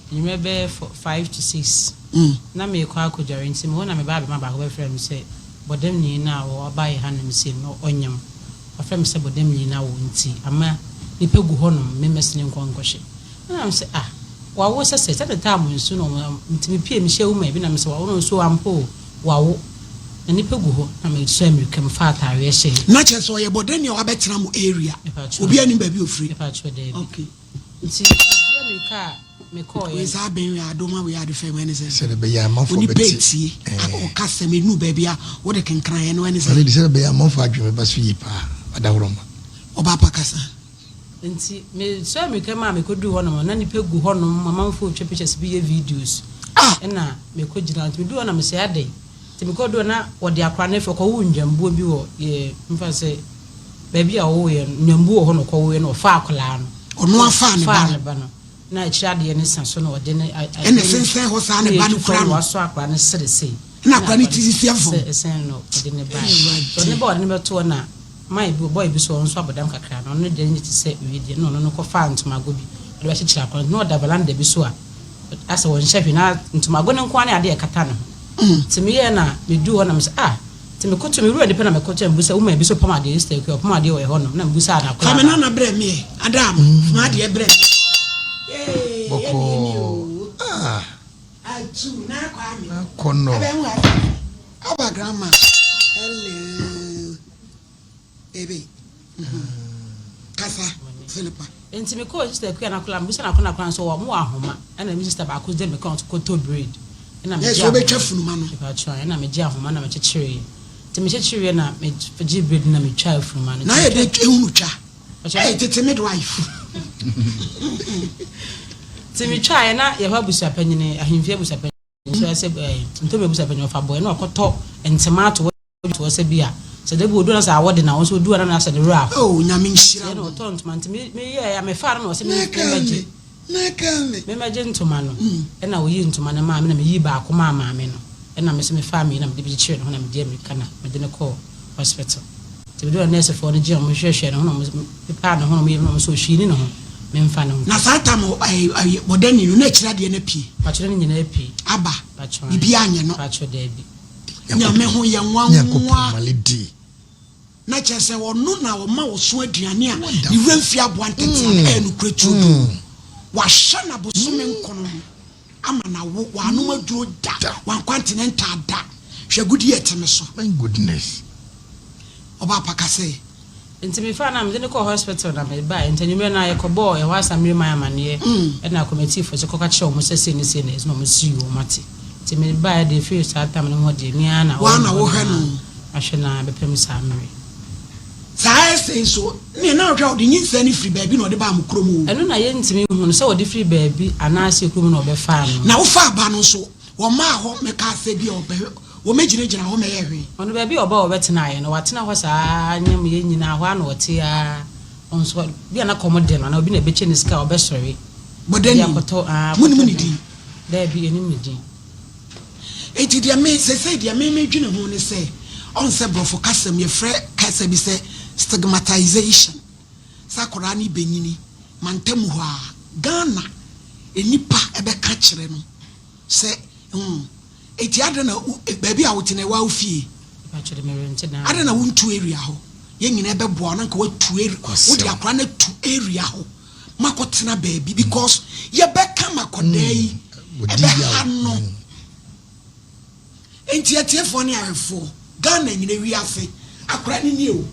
You may be 5 to 6. Na me kwa ko jare nti me na me ba be ma ba ko be frem say bodem ni na wo ba ye hanem say no onyam afrem say bodem ni na wo nti ama ni pegu honom me mesene nkonkɔhye na am say wa wo say the time nsu no nti me pie me hye wo ma bi na me say wa wo nsu ampo wa wo ni pegu ho na me so amerika me fa atare hye na che so ye bodem ni wa betena mo area obi ani ba bi ofri okay nti amerika me call we za ben we adoma we ade fe when say said be ya man for beti o kasa me nu ba bia wo de kenkran ye no when say said be ya man for adweme ba so yi pa adawroma oba pa kasa nti me so amerika ma me kodu ho no na ni pegu ho no mama fo twa pictures bi ye videos na me ko gina nti me du ho na me say ade nti me kodu na wo de akra na fe ko wo ndwambo bi wo ye mfa say ba bia wo ye ndwambo ho no ko wo ye no fa akola no ono afa ne ba no na chade ne sanso no de ne ene sense ho sa ne ba no kura no waso akra ne sere sei na akra ne tisi afo sen no de ne ba so ne ba ne beto na my boy bi so onso abodam kakra no no de ne ti se wi de no no ko fa ntomago bi de ba hye akra no da balanda bi so a asa won hyefi na ntomago ne nko ane ade ekata no ti me ye na me du ho na me se ti me ko to me ru ade pe na me ko to mbusa wo ma bi so pama de stay ko pama de wo ye ho no na mbusa na akra fa me na bre me adam ma de bre boko atu na kwa mi kono aba grandma hello ebe kasa Philippa enti me ko sister ku na kula mbusa na kona kwan so wo mo ahoma na me sister ba ko de me count ko to breed na me so be twa funu ma no ba twa na me gi ahoma na me chechire ti me chechire na me gi breed na me twa funu ma na ye de ehunu twa tete midwife Timi try na ye ha busa panyine Ahenfie busa panyine so say nto be busa panyine fa boy na okoto ntemato wo se bia se de bu odu na sa awode na wo so odu na sa de ra nyame nhira no to ntoma ntimi me ye ya me fa na wo se me meje ntoma no e na wo yi ntoma na ma me na me yi ba akoma ma me no e na me se me fa me na me de bi chire no na me de America na me de ne call hospital ti do nurse for the gym mo hwehwe no me pa no ho me no so hwi ni no memfa no na sata mo bodani no na kira de na pie pa kira ni nyina pie aba bibi anye no pa kira de bi nyame ho ye nwanwa malidi na chese wonu na wo ma wo so aduane a iwemfi aboantete enu kretudu wa hye na bosome nkono ama na wo wa no maduro da wa continental da hwe gudi eteme so my goodness oba pakase nti me fa na me de ko hospital na me ba ntanyume na ye ko boy wa samire man amane e na committee for se ko ka che mo se ni no mo si o mate nti me ba de free start time no ho de ni ana wa na wo hwe no ahwe na be pem samire sai sei so ni na hwe odi nyinsa ni free baabi na odi ba am kromo eno na ye ntimi hu se odi free baabi ana se kromo na obe fa no na wo fa ba no so wo ma ho me ka se bi obe wo mejina ho me ye hwe ono baabi oba obetena ye no watena ho saa nyam ye nyina ho ana ote a onso bia na komode no na obi na beche ni sika obesori bodani muni di da bi eni mudi eti dia me se dia me dwene ho ne se on se brofo kasem ye frɛ kasa bi se stigmatization sakora ni benyini mantem ho a Ghana enipa ebe ka kire no se eti adana baabi a wotene wa ofie ba kire me rente na adana wontu area ho ye nyina ebe boa na nka watu area wodi akora na tu area ho makotena baabi because ye be kama kodai ebe hano enti atiefo ne ahefo Ghana nyina wi afe akora ni ni o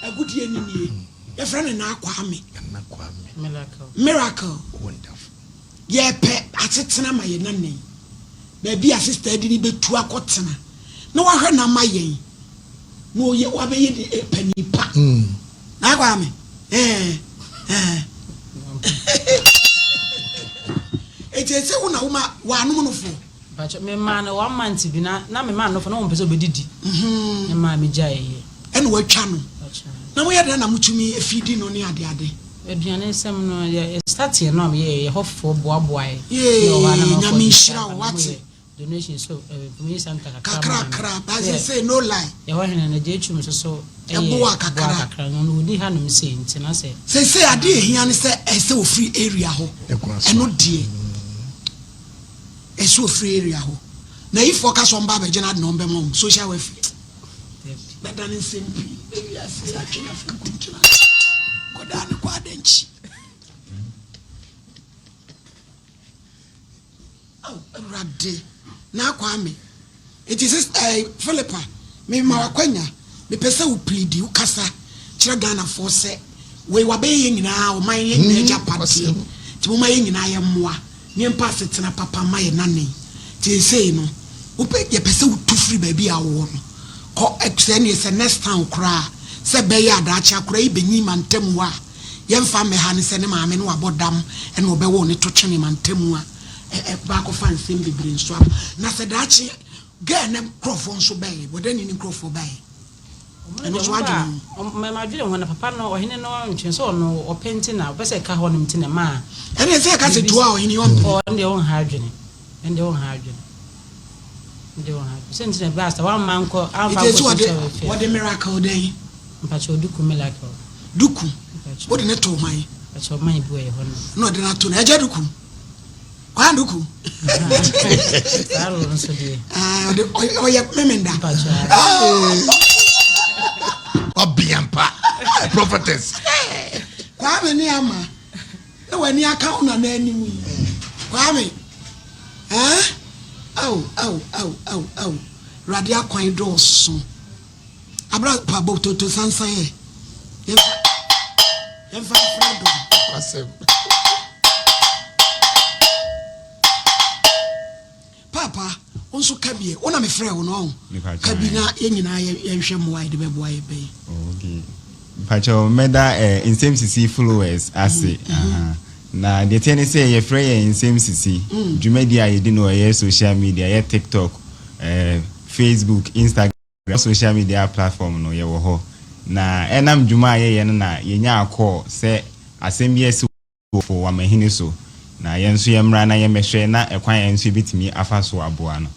agudie ni ni ye frɛ na akwame miracle wonderful ye pe atetena ma ye nanen baabi a sister di ni betu akotena na wahwe na ma yen na oye wa be ye panipa na akwame etse una uma wa anu no fo bacho me ma na 1 month bi na me ma no fo na won pese obedidi me ma me jaye ene watwa no na mo yeda na mutumi efidi no ne ade aduane sem no ye start ye no ye hofo boaboa ye nyame nhira wate donation so me santa kakra as say no lie ye ho hene na je twum so boa kakra no odi hanum se ntina se say ade ehia ne se ese ofri area ho eno die so free area ho na if focus on baba general number mom social welfare better than simple baby as actually Africa continent go down kwa denchi rade na kwame it is Philippa me ma wakwanya me pese wo plead wo kasa kire Ghana for say we wa be nyina o man ye nyina japati ti mo man ye nyina ye moa ne mpa setena papa ma ye nane ti sei no wo pe ye pese wo tu free ba bi awo no ko exene se next time kra se be ya da cha kra ibenyi mantem wa ye mfa me ha ne se ne maame no abodam e no be wo ne to twene mantem a back of fan sim bebre nso na se da chi ga na microphone so bay but then in microphone bay and so adwene my madwene ho na papa no ohene no ntwen so no o penti na be se ka ho no mtine ma ene se ka se to a ohene on o nde on ha adwene nde on ha adwene nde on ha sentine be asta one man ko amba ko what the miracle day mpacho duku miracle duku what the to man mpacho man bu e ho no de na to na eja duku kwa duku saro no so de o ye memenda Obiampa prophetess kwa me ni ama na wani aka una na animu kwa me au radia kwan do so abra pa bo to sansan ye fa fredo kwasem papa onso kabie ona me frɛ wo no kabina ye nyina ye hwɛ moa de beboa ye be okay pacho meda in same cc followers ase na the thing is say ye frɛ ye in same cc dwumadi a ye di no ye social media ye TikTok Facebook Instagram social media platform no ye wo ho na enam dwuma ye na ye nya akọ se asem bi ese for wa mahini so na yenso yemra na yemehwe na ekwan yenso bitimi afaso aboa no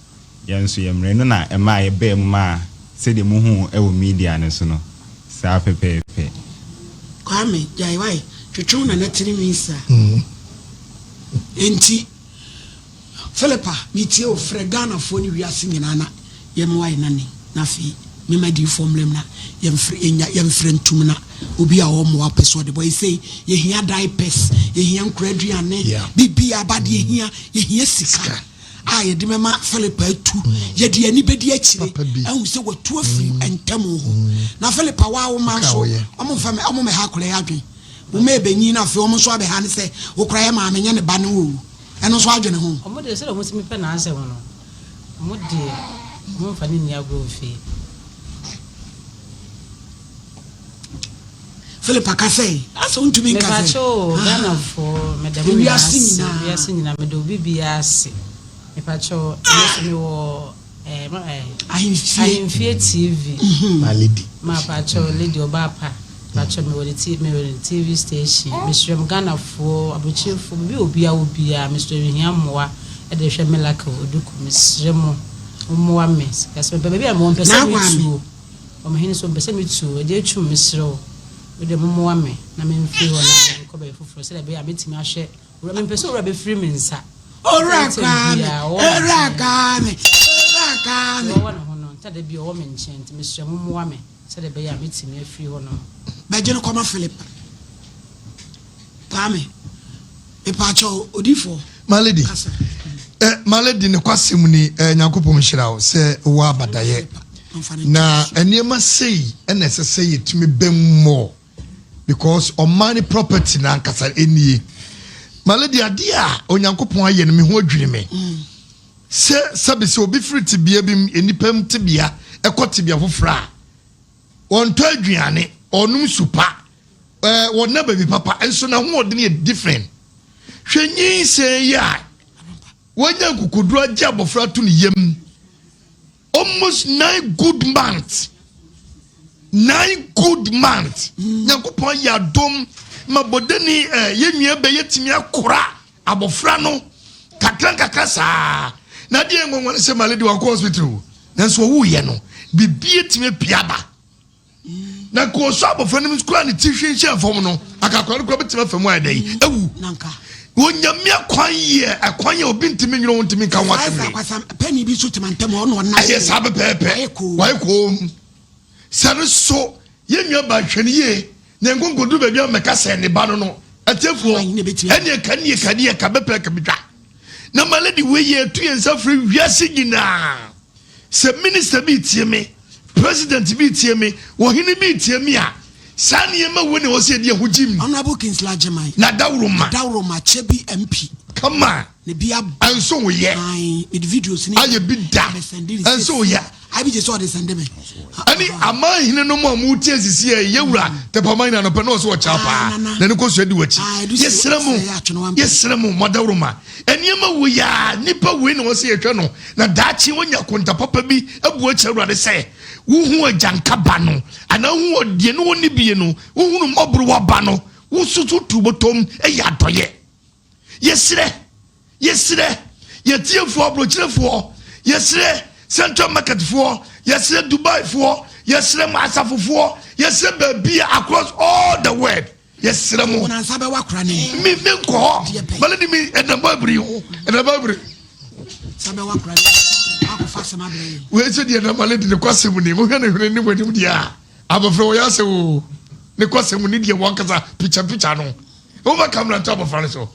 yenso yemre no na ema ye ba mu ma se de mu hu e wo media ne so no sa pepepe kwame jai wai twetwe na natiri misa enti Philippa mitie o fregana fo ni wiase nyina na yemwai nane na fi me madi formula na yemfre ntum na obi a wo mo apeso de boy say ye hia diapers ye hia nkuraduane bibi abade ye hia sika ye de mema Philippa atu ye de ani bedi akire ahu se watu afi entamu na Philippa wa wo man so omo me ha kure ya dwen wo me benyi na fe omo so abe ha ne se wo kura ye ma amenye ne ba ne wo eno so adwene ho omo de se omo simi pe na ase wono omo de omo fa ni ni agro fe Philippa Cafe asa untumi nkaze mepacho Ghana for medam we are singing na medo bibia ase mepacho yes me wo Ahenfie TV my lady mapacho lady obapa pacho me wo TV station Mr. Ghana for abuchefo bi obia Mr. Hiamoa e de hwe melaka oduku misremo omoa mes kase bebe a mo mpese mi tu o mahini so mpese mi tu e de tu misro we de momoa me na me mfi ho na ko be fufuro se de be a betimi ahwe ura me mpese ura be free me nsa ora kame wona ho no nta de bi o me nchen ti misre momoa me se de be a betimi afri ho no ba je no koma Philippa kame e pacho odifo my lady my lady ne kwasem ni nyankopom hyirawo se wo abadaye na eniema sei ena sese yetumi bem more because on money property na nkasa enie my lady adia onyankopon aye ne me ho adwene me se sabese obi friti bia bi enipam tibia ekotibia fofra on to aduane onum supa won na baby papa enso na ho odene different hwenyin se ya wanya kukudu aja bofra to ne yam almost 9 good months nyankopon ya dom mabodeni yenua be yetimi akora abofra no kakra saa na de ngonwon se maledi wa hospital nanso wo ye no bibie timi piaba na ko so abofra nim skula ne tihwe hye fom no akakora ko betimi famu adai ewu nanka wonyamia kwanye akwanye obi ntimi nyiro ntimi kan watimi penny bi so timantem ono na yes abe pepe why ko sare so yenwa ba hwene ye na ngongodu ba bia meka se ne ba no atefo ene kanie ka bepe ka bitwa na maladi we ye tu yensa free wiase nyina se minister bi tie me president bi tie me wohene bi tie me a sani yema woni wo se de hujim honorable Kinsler Jemai na dawroma chebi MP come on ne bia anso wo ye with videos ni aye bi da anso wo ye I be just saw this and them ani ama hine no mu tie sisi ye wura te pama ina no pe no so wo chapa na ne ko so di wachi yesremu modawroma eniema wo ya nipa we ne wo se yetwa no na daachi wonya konta papa bi abu achi awurade se wuhu ajanka ba no ana hu odie no woni bie no wuhu mobro wa ba no wusutu tubotom ya doye yesre yetiefo abrochirefo yesre Central Market for yesre Dubai for yesre Masafo yesre babia across all the world yesre mo na sabe wakra ne me ko baladi mi edababri sabe wakra akofase mabre we se die na baladi ne kwasem ni mo hwe na hwe ni wani dia abofre wo yase wo ne kwasem ni die wankasa picture no o ba camera top of France so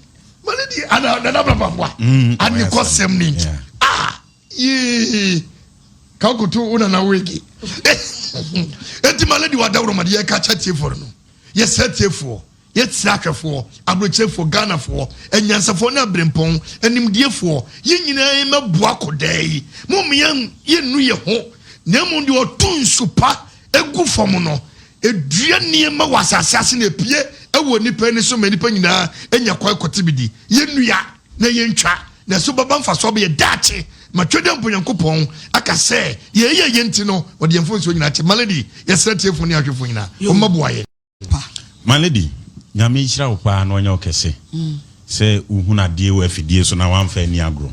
baladi ana na baba ani kwasem ni ye kakutu una na wegi enti maladi wa dawroma de ka chatie for no ye setiefo ye tsakefo abrochefo ganafo enyansafo na brempon animdiefo ye nyina mabua kodai mumyan ye nu ye ho na mu de otunsupa egu fom no edua niema wasasase na pie ewo nipa ni so manipa nyina enya kwai kotibidi ye nua na ye ntwa na so baba mfa so be ye dache matwede mponyankopon aka se ye yenti no ode mfonso nyina che malady yesratiefo ni ahwefo nyina o mabuaye malady nyame hira opa na onya okese se uhuna die we afidie so na wamfa ni agro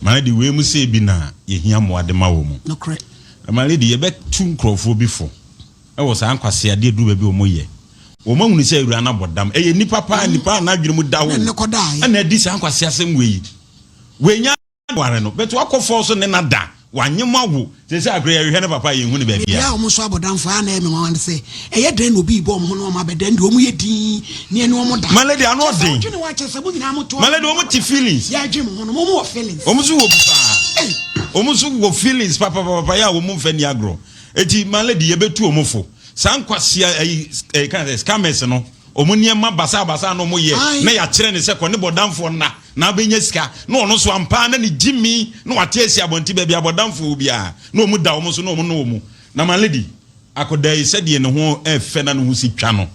malady we mu se bi na ye hia moade ma wo mu no correct malady ye betu nkrofo bifo e wo sa ankwase ade du ba bi o moye o ma hunu se awura na bodam e ye nipa pa nipa na adwene mu dawo na adi sa ankwase asem we nya ware no beto akofo so ne nada wanyema wo se akre ya hwe ne papa ye hu ne ba bia ya o mo so abodamfo a na eme wan se eye den no bi bo mo no ma beden de o mu ye din ne ene o mo da malady ano den tuni wa chese bu nyina mo to malady o mo ti feelings ya dwe mo no mo wo feelings o mo so wo pa o mo so wo feelings papa ya o mo mfa ni agro eti malady ye betu o mo fo sankwase ai kan say scammers no omo niema basa no mo ye na ya kire ne se ko ne bodamfo na benya sika na ono so ampa na ne jimi na wate asi abonti ba bia bodamfo bia na omu da omo so na omo no omu na malady akoda yi se de ne ho efe na ne ho si twa no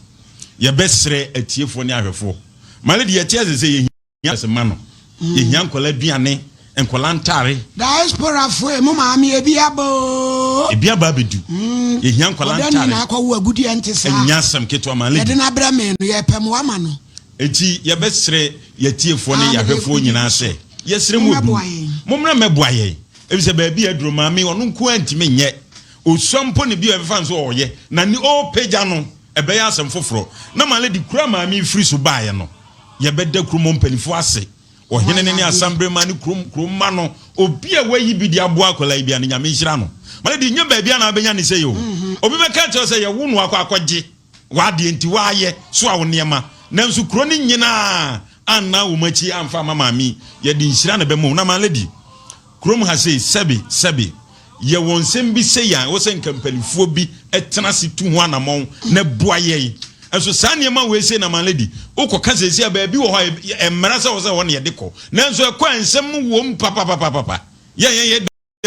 ye besre atiefo ne ahwefo malady ye tie se ye hia se ma no ye hia nkola duane nkola ntare diaspora fo e mo ma me ebiaba bedu ye hia nkola ntare na akwa wo agudi entesa enya sam keto malady ye de na bra me no ye pem wa ma no eti ye besre ye tiefo ne yahwefo nyina se ye sere mu obu momra meboaye ebise ba bia aduro ma me ono nko antime nye osompo ne bia efa nso oye na ni o pagya no ebe ya asem foforo na malady kura ma me free so baaye no ye beda krumo mpanifo ase ohene ne asambre ma ne krum ma no obi a wayi bi di aboa akola bia ne nyame hira no malady nya ba bia na benya ne se yo obi be ka che se ye wo no akwaje wa de enti wa ye so a wo niema nanso kro ni nyina anna wo machi amfa mama mi ye di hira na be mo na malady krom ha sei sebe ye wonsem bi se ya wo se nkampanifo bi etena situ ho anamon na boaye enso saniema we se na malady ukoka sesi a ba bi wo ho emra se wo se won ye deko nanso ekwa nsem wo papa ye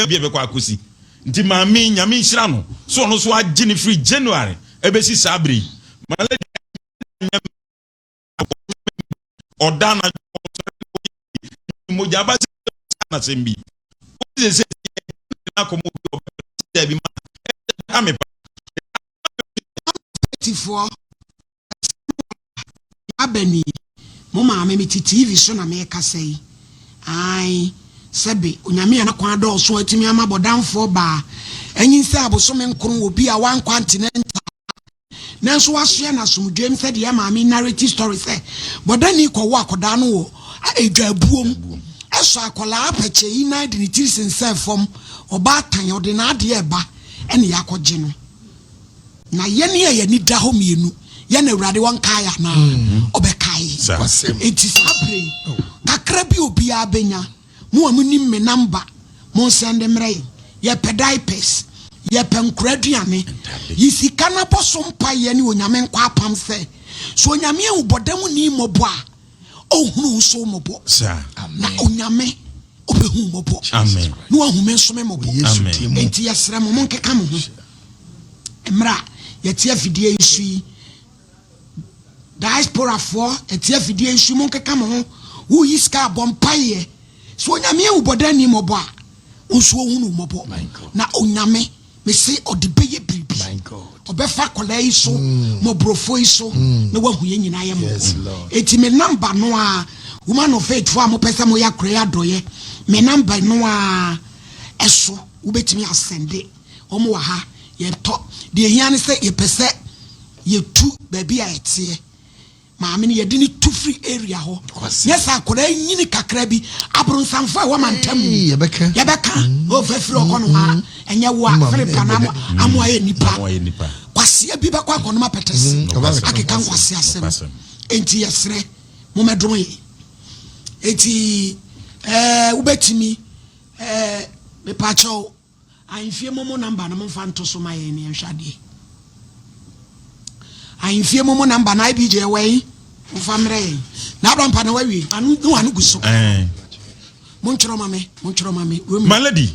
bi be kwa akosi nti mami nyame hira no so no so agine free January ebesi sabri malady odana mojaba na sembi se na komo bi ma ame tifo abani mo ma me TV so na me ka sei ai sebe onyame na kwa do so atimi amabodamfo ba enyin se aboso me nkron obi a wan continent nanso wasoa na somdwem said ya maame narrative story say bodani ko wa akoda no wo edwabuom eso akola apache yi na de ni tiri sense fom oba atan ode na ade eba ene yakogye no na yene ye ni da ho mienu ye na awurade won kaya na obekai enti sabre kakra bi obi abenya mo amunim me number mo send mre ye pedipes ye penkraduane yisika na boso mpa ye ni onyame nkwa apam se so onyame e ubodam ni mobo a ohunu so mobo na onyame obehu mobo amen no ahume so me mobo amen enti yesra mo nkeka mo ho emra ye tie fidie isu diaspora for etie fidie isu mo nkeka mo ho wo yiska bompaye so onyame e ubodam ni mobo a uso ohunu mobo na onyame me say odibeye bibi my god obefa kolai so mo brofo so na wahu ye nyina ye mo eti me number no a woman of faith for mo pesa mo ya kra adoye me number no a eso ubetimi asende omo wa ha ye to de hian say ye pese ye tu baby a etie maame ne ye de ni tu free area ho yes akora nyini kakra bi abronsanfo wa mantam ye beka o fefiri okono ha enye wo afere panamo amo aye nipa kwase bi ba kwa kono ma petese akeka kwase asem enti yesre mo medom ye enti ubetimi me pacho Ahenfie Nkommo number na mo fa nto so ma ye ne hwade Ahenfie Nkommo number na IBJ wey famre na abampa na wawi anu no anu guso monchro mame my lady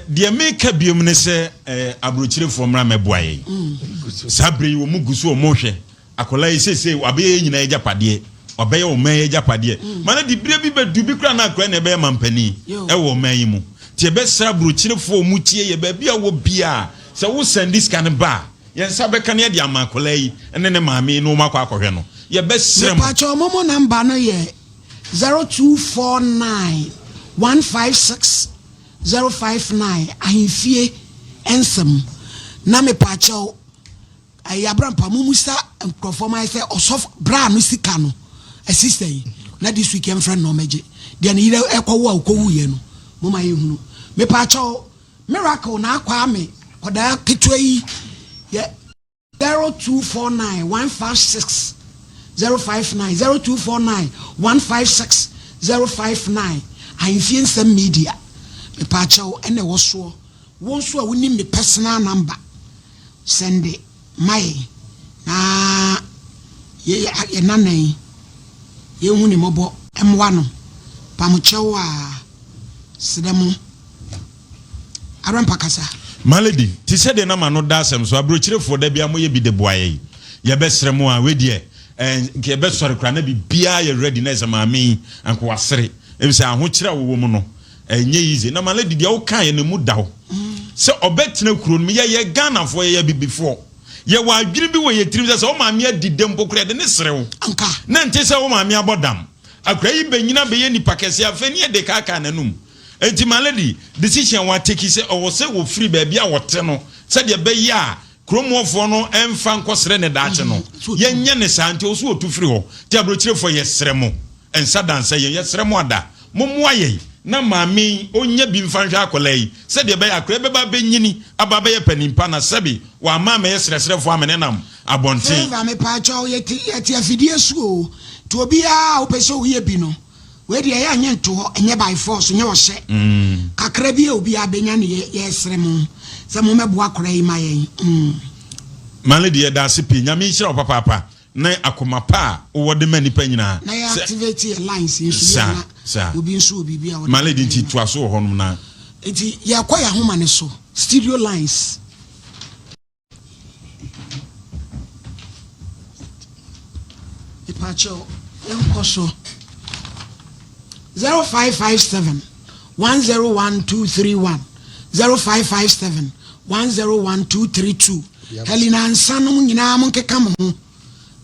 de make biom ne se abrochire fo mra meboaye sabre wo mu guso mo hwe akola yi sese wabe nyina ejapade wabe o man ejapade my lady bire bi bedu bi kra na akra na be mampani e wo man yi mu tie be sa abrochire fo mu tie ye ba bia wo bia se wo send this kind ba yen sabe kan ye de amakola yi ene ne maame no makwa akohwe no ye be srem pacho momo number no ye 0249 156 059 Ahenfie ensem na me pacho ayabrampa mumusa nkrofoma say osof bra no sika no assistant na this weekend friend no meje de na ire ekwowo akowu ye no moma ye hunu me pacho miracle na akwa me koda ketwa yi ye 0249 156 059 0249 156 059 Ahenfie ensem media me pacho ene woso wonso a woni me personal number send it my na ye nanan ye hu ni mobo emwa no pamuchewo a sedemu arampa kasa malady ti said na ma no da asem so abrochirefo da bia mo ye bi de boaye ye besremu a we de nke be sori kra na bi bia ye ready na ezamami anko wasere e bi se ahokira wo mu no enye easy na malady de wo kan ye ne mu dawo se obetena kuro no ye Ghana fo ye bibifo ye wa adwiri bi wo ye tirim se o maame adidem pokure de ne serew anka na nte se o maame abodam akra yi benyina be ye nipa kese afani e de kaka nanum enti malady decision wa take se o se wo free ba bia wote no se de be ya kromofo no emfa nkosere ne daache no ye nye ne sante o so otu free ho ti abrochirefo ye seremo ensa dansa ye seremo ada momwa ye na maami onye bi mfanhwa akolai se de be akra be ba benyini aba be ye panimpa na sebi wa maama ye seresrefo amene nam abonten fa me pacho ye ti afidie suo to obi a opese o ye bi no we de ye anye nto ho enye by force nye wo hye kakra bi obi abenya ne ye seremo se mo mebo akora yi mayen malady ye da se pi nyame hira papa na akoma pa wo de mani pa nyina na ya activate your lines insu sa obi nsu obi bia wo malady ti to aso ho no na enti ya kwa ya homa ne so stereo lines ipacho enkoso 0557 101231 0557 101232 Helena ansano mu nyina mo nkeka mo ho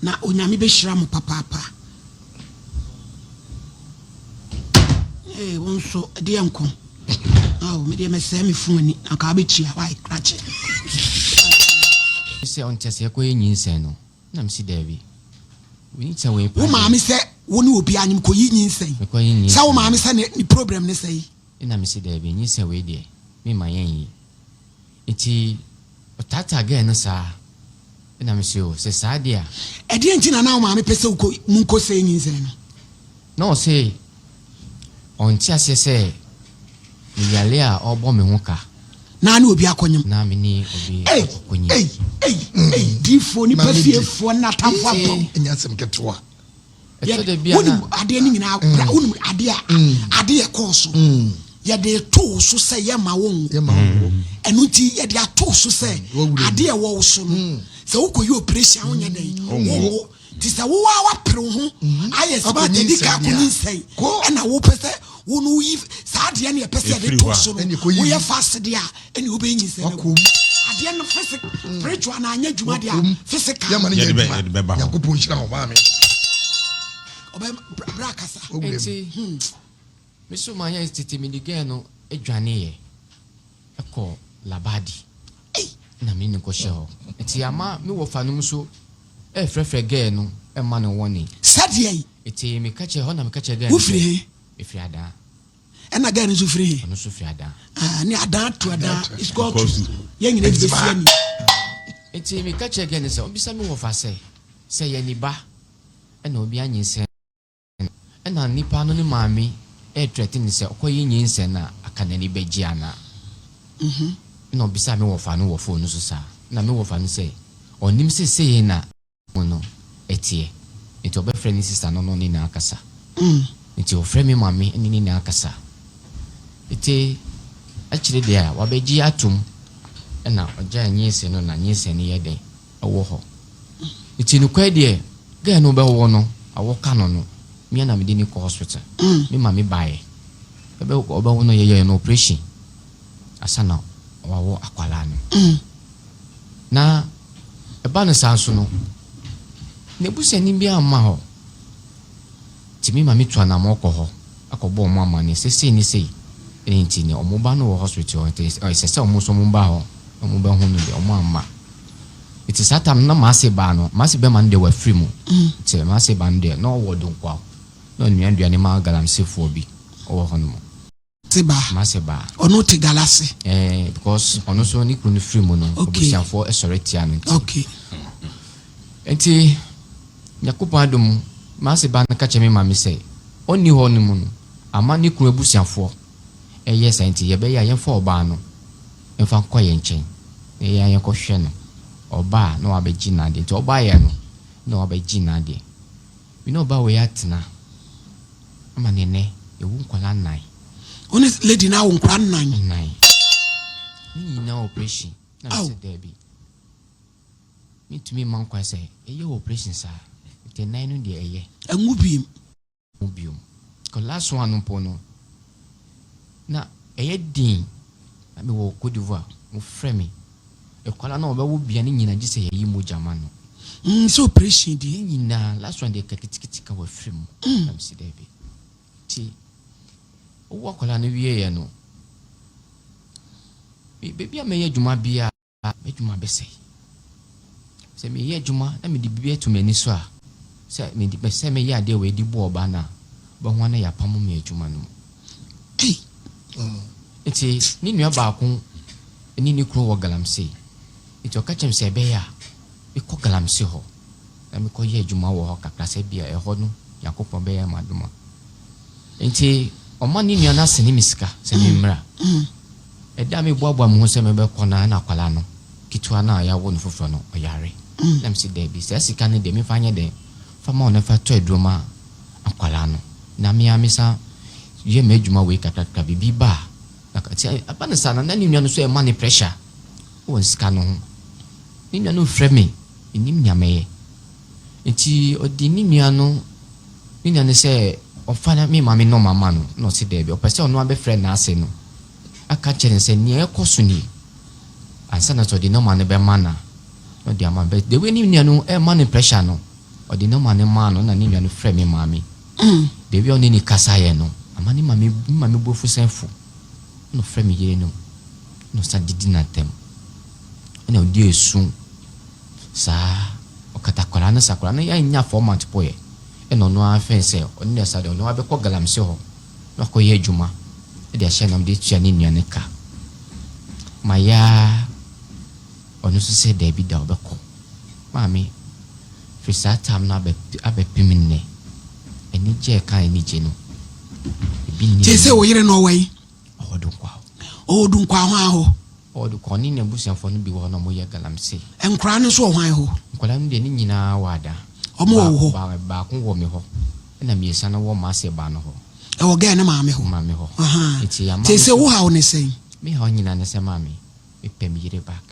na onyame be hira mo papapa wonso de enko me de me se me fun ani aka be chia why krache say on Tessia Quay Ninseno. Nam see Debbie. We need some way. Oh, mammy said, one will be an incoyin say. So, mammy said, the problem, they say. And I miss Debbie, and you say, wait, dear. Me, my ain. It's Tata again, sir. And I miss you, says Sadia. I didn't know mammy Peso Munko saying is no, say. On Tiasia say, Yalia or Bomimuka. None will be a coin. Namini will be a coin. Hey, deep for the person for not a family. And yes, I'm get to one. I didn't now, Adia course. Yet they told so say, Yama won't. And Uti, yet they are told so say, Adia was soon. So, could you appreciate on your day? Oh, tis a wow pro. I expect the car say, and I will say, who if Sadian, a person, we are fast there, and you being is at the end of physical, spiritual, and I need you, my dear, physical. Miss Maya is Timidigano, a Janie, a call Labadi. Namino Coshel. It's Yama, no Fanumuso, a frefregano, a man of warning. Sadia, it's a me catch a honor, catch again. If you had and again is free. No Sufriada. Near that to a da is called young ladies. It's a me catch again, so be some of us say any bar, and no be any say. And a nippano mammy. Threatening say, Okoyin Sena, a canary begiana. No, beside me of no phone, so na me of an say, or Nimse say na mono, etie. It's your friend sister, no in Akasa. It's your friend, mammy, and in Akasa. It's actually there, Wabeji atum, and now a giant yes and on a yes and a day, a war. It's in a quay dear, get no bell one, a walk canon. Me and I didn't go hospital. Me mammy buy. About one year in operation. Asana or aqualano. Na a banner sounds no. Nebus and India maho. Timmy mammy to an alcohol. I could bomb my money, say, ain't in or Mobano hospital. It is almost a mumbaho, a mobile home or mamma. It is that I'm not massive bano, massive man they were free mo. It's a massive band there, no word don't wow. No, me and the animal galam sephobia or honmo. Seba, Masseba, or not a galaxy. Because on also only couldn't free mono, okay, for a soretian. Okay. Enti Yakupadum, Masseba, catch me, mammy say, only honeymoon, a money crubusian for. Yes, auntie, ye bay I for bano, and found quiet chain. A young question or bar, no abegina, or bayano, no abegina. We know about we at now. Manene, you won't call an nine. Honest lady now won't call 9. Me no operation. Now, Debbie. Me to me, Monk, I say, a your operation, sir. It's a 9 on the air. A mubium. Cause last one on Pono. Now, a dean. I mean, what could you frame me? A colonel would be an Indian and just say, you mujamano. So precious, dear. Last one they get away from. I'm see, Debbie. Walk on a year, no. Baby, I may Juma be a Juma Bessay. Say me, yeah, Juma, let me be to many swa. Say me, the best same year they were the boar banner, but one year Pamu me Jumano. It's a Nina Bakun, a Nini Crow or Galam say. It's your catch him say, Bear, we cook Galam Siho. Let me call ye Juma or Casabia, a hodno, Yacopo Bear Maduma. Enti omani ni ana sene misika sene mra eda me boabo am ho se me be kona na kwala no kitua na ya wo no foforo no oyare nam si Debbie se sika ne de me fanye de fama ona fa to edroma akwala no na me amisa ye me adwuma we kakaka bibi ba akati abana sana na ni nua so e money pressure won sika no ni nua no frɛ me enim nyame enti odi ni nua no ni nua ne se ofana me mama no mama no si Debbie o pese ono abe friend na ase no aka chere se ni ekoso ni ansa na to di no man be mana no di ama be the way ni no e man pressure no o di no man no na ni no friend me mama the way oni ni kasa ye no amani mama bofu senfu no friend me ye no sa didi na tem na odi esu sa okatakola na sakola na ya nya 4 months boy e no no afense oni na sade no abekọ galamse ho na ko ye adwuma e de ahye nam de tua ne nuane ka maya onu so se da bi da obekọ mami frisa tam na abepimne eni je kan eni je no bi ni je se wo yire no wai odun kwa ho aho odu koni ne busianfo no bi wo na mo ye galamse enkra ne so hwan ho nkola no de ni nyina wada omo wo ho ba ko wo me ho na mi esa na wo ma se ba no ho e wo ga na maame ho aha je se wo ha wo ne sei me ha nyina ne se maame me pem yire back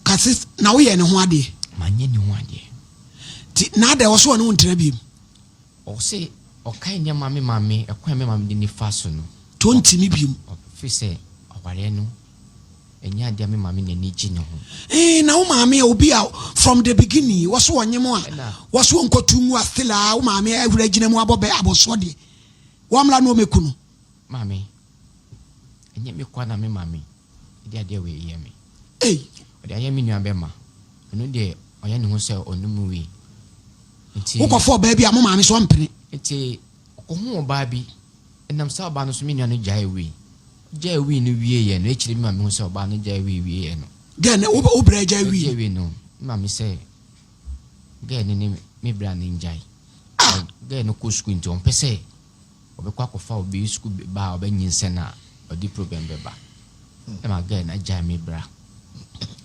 kasi na wo ye ne ho ade manye ne ho ade ti na da wo so no ntira bi o se o kai ne maame e kwa me maame de ni faso no to ntimi bi fi se obare no enya ade me maame ne ni gi ne ho na wo maame obi a from the beginning wo so onyemo a wo so nkotu mu astila wo maame awura gina mu abobe aboso de wo amla no meku no maame enya me kwa na me maame de ade we ye me ode aye me nua be ma no de oya ne ho se onum wi nti wo ko fo ba bi a mo maame so mpene nti ko ho ba bi enam sa ba no so me nua no jai wi no wie ye no echiri me maame ho se oba no jai wi wie ye no gen wo bra jai wi no maame se gen ni me bra ni njai gen no ko school nti on pese obekwa ko fa obi school ba obenyin na odi problem be ba e ma gen na jai me bra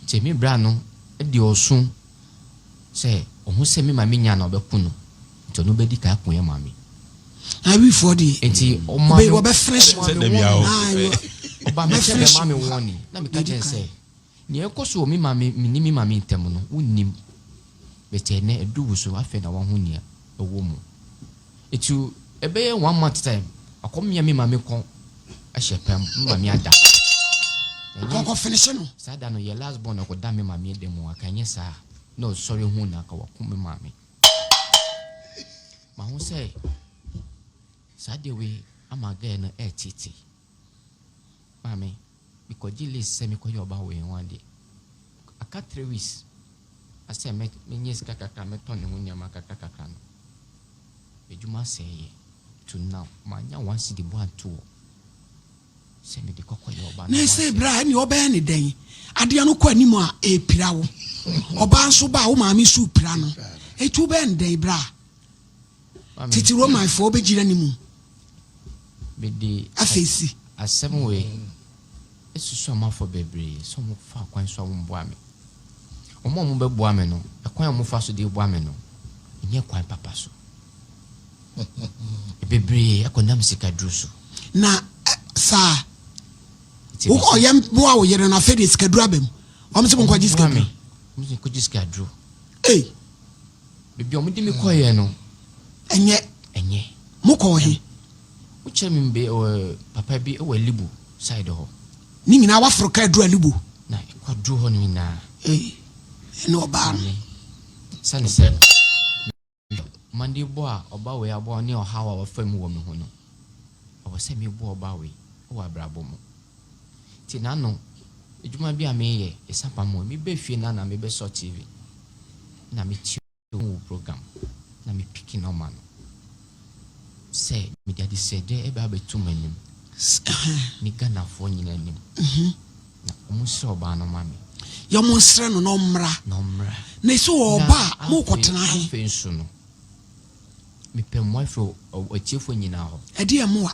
ti me bra no e di osun se ohun se me maame nya na obeku no nti no be di ka kun ye maame I will for the enti o ma we be fresh oba me se be maame woni na me ka chen se ni ekoso mi maame ni mi maame ntem no unnim bete ne eduwu so afa na won nia ewo mu etu ebe 1 month time akomia mi maame kon ahye pam maame ada ko finish no sada no ye last born ko da mi maame de mu akanye sa no sorry hu na ka wakum mi maame ma hu say sada we amaga no etiti maame because jilis se mi ko yoba we one day aka 3 weeks ase me nyes kaka me ton hu nya makaka kaka no ejuma say to now manya once the boy to se me de kokko yoba na se bra ni oba ni den ade no ko animu a epira wo oba nso ba wo maami su pira no etu be den bra titi ro my fo be gira ni mu be de afesi asem we esusu amafo bebre so mo fa kwan so mo boa me omo mo be boa me no ekwan mo fa so de boa me no enye kwan papa so bebre akonam sika drusu na sa wo yam boa wo yere na fe de sika dru abem o mo se mo kwaji sika dru mo se kwaji sika dru bebi o mo di mi koye no enye mo ko he o chemi mbe papa bi o libu side ho ni nyina wa Africa dru alibu na ko dru ho ni na no ba sani se mandi boa oba we abo ni ohawa wa fam wo me ho no o se mi boa oba we o abrabo mo ti na no ejuma bi ameye esapa mo mi be fie na me be so TV na me ti o program na me picking no man say me daddy said e ba betu manim ni Ghana fo nyina nim na omo se oba no mami yo mo nsre no mra na so oba mo kotena he fensu no me pe mo fro o chiefo nyina ho e de mo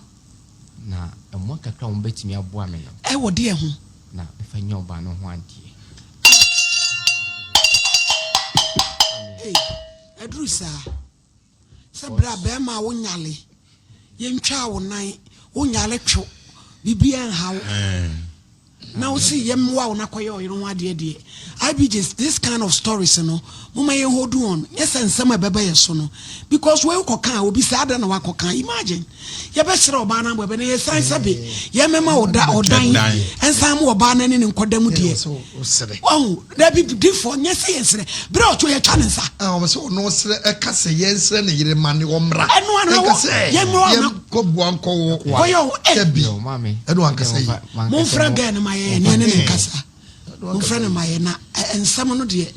na emo kakra mo betimi aboa me no e wo de ho na me fa nya oba no ho adie edrusa sabra be ma wo nyale ye ntwa wo nan wo nyale two bibia nhawo na wo si ye mwa wo na koye oyiro ade de I be just this kind of stories no mama ye hold on yes ensem abeba ye so no because we kokan obi sa ada na wa kokan imagine ye be sere oba na bobe na ye san sabe ye mema odan ensam oba na ne nkodam de oh that be different yes yesere bro to ye twa nsa o so no sere e ka se ye sere ne yire mane wo mra e ka se ye mra na ko buan ko wo yo ebi mami e do an ka se mo fra ga na ma ye ne kasa friend of mine and some no dear.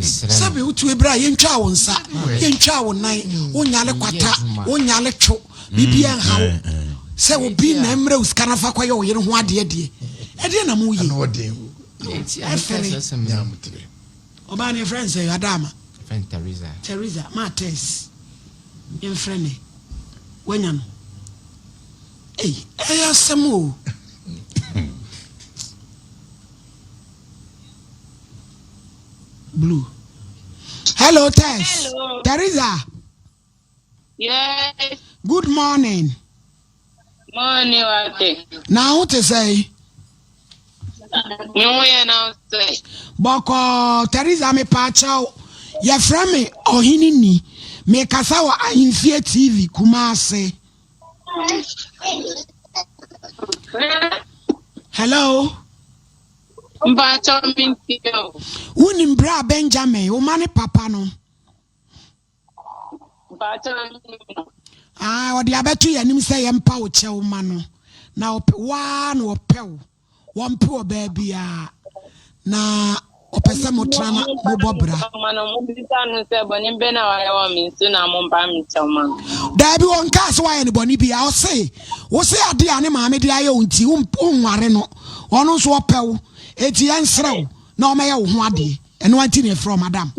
Sabi utu ebra yentwa wo nsa, yentwa wo nan, wonyale kwata, wonyale tro, bibia hawo. Se obi na emre uskana fa kwaye wo yere ho ade de. E de na mo yi. Na ode. Oba ne friend say Adama. Friend Teresa. Teresa, Mates. Yen friend ni. Wenya no. Asamo. Blue. Hello, Tess. Hello. Teresa. Yes. Good morning. Morning, Wate. Now what to say? No, you know, say. Boko Teresa me pacha. Your friend me Oheneni me kasa wa Ahenfie TV Kumase. Hello. Mbacho mintio. Unim bra Benjamin, o mane papa no. Mbacho Odi abetu yanim say yempa wo che wo ma no. Na wa na opew. Wompe obabia. Na opese motrana mo bobra. Mano mo bisa no se boni be na wa wa min su na mo mpa mi chama. Da bi won ka so wa ye boni bia o se ade ane ma me dia ye unti unware no. Ono so opew. Eti yansrew na o meye wo ho ade. Eno anti ne from madam.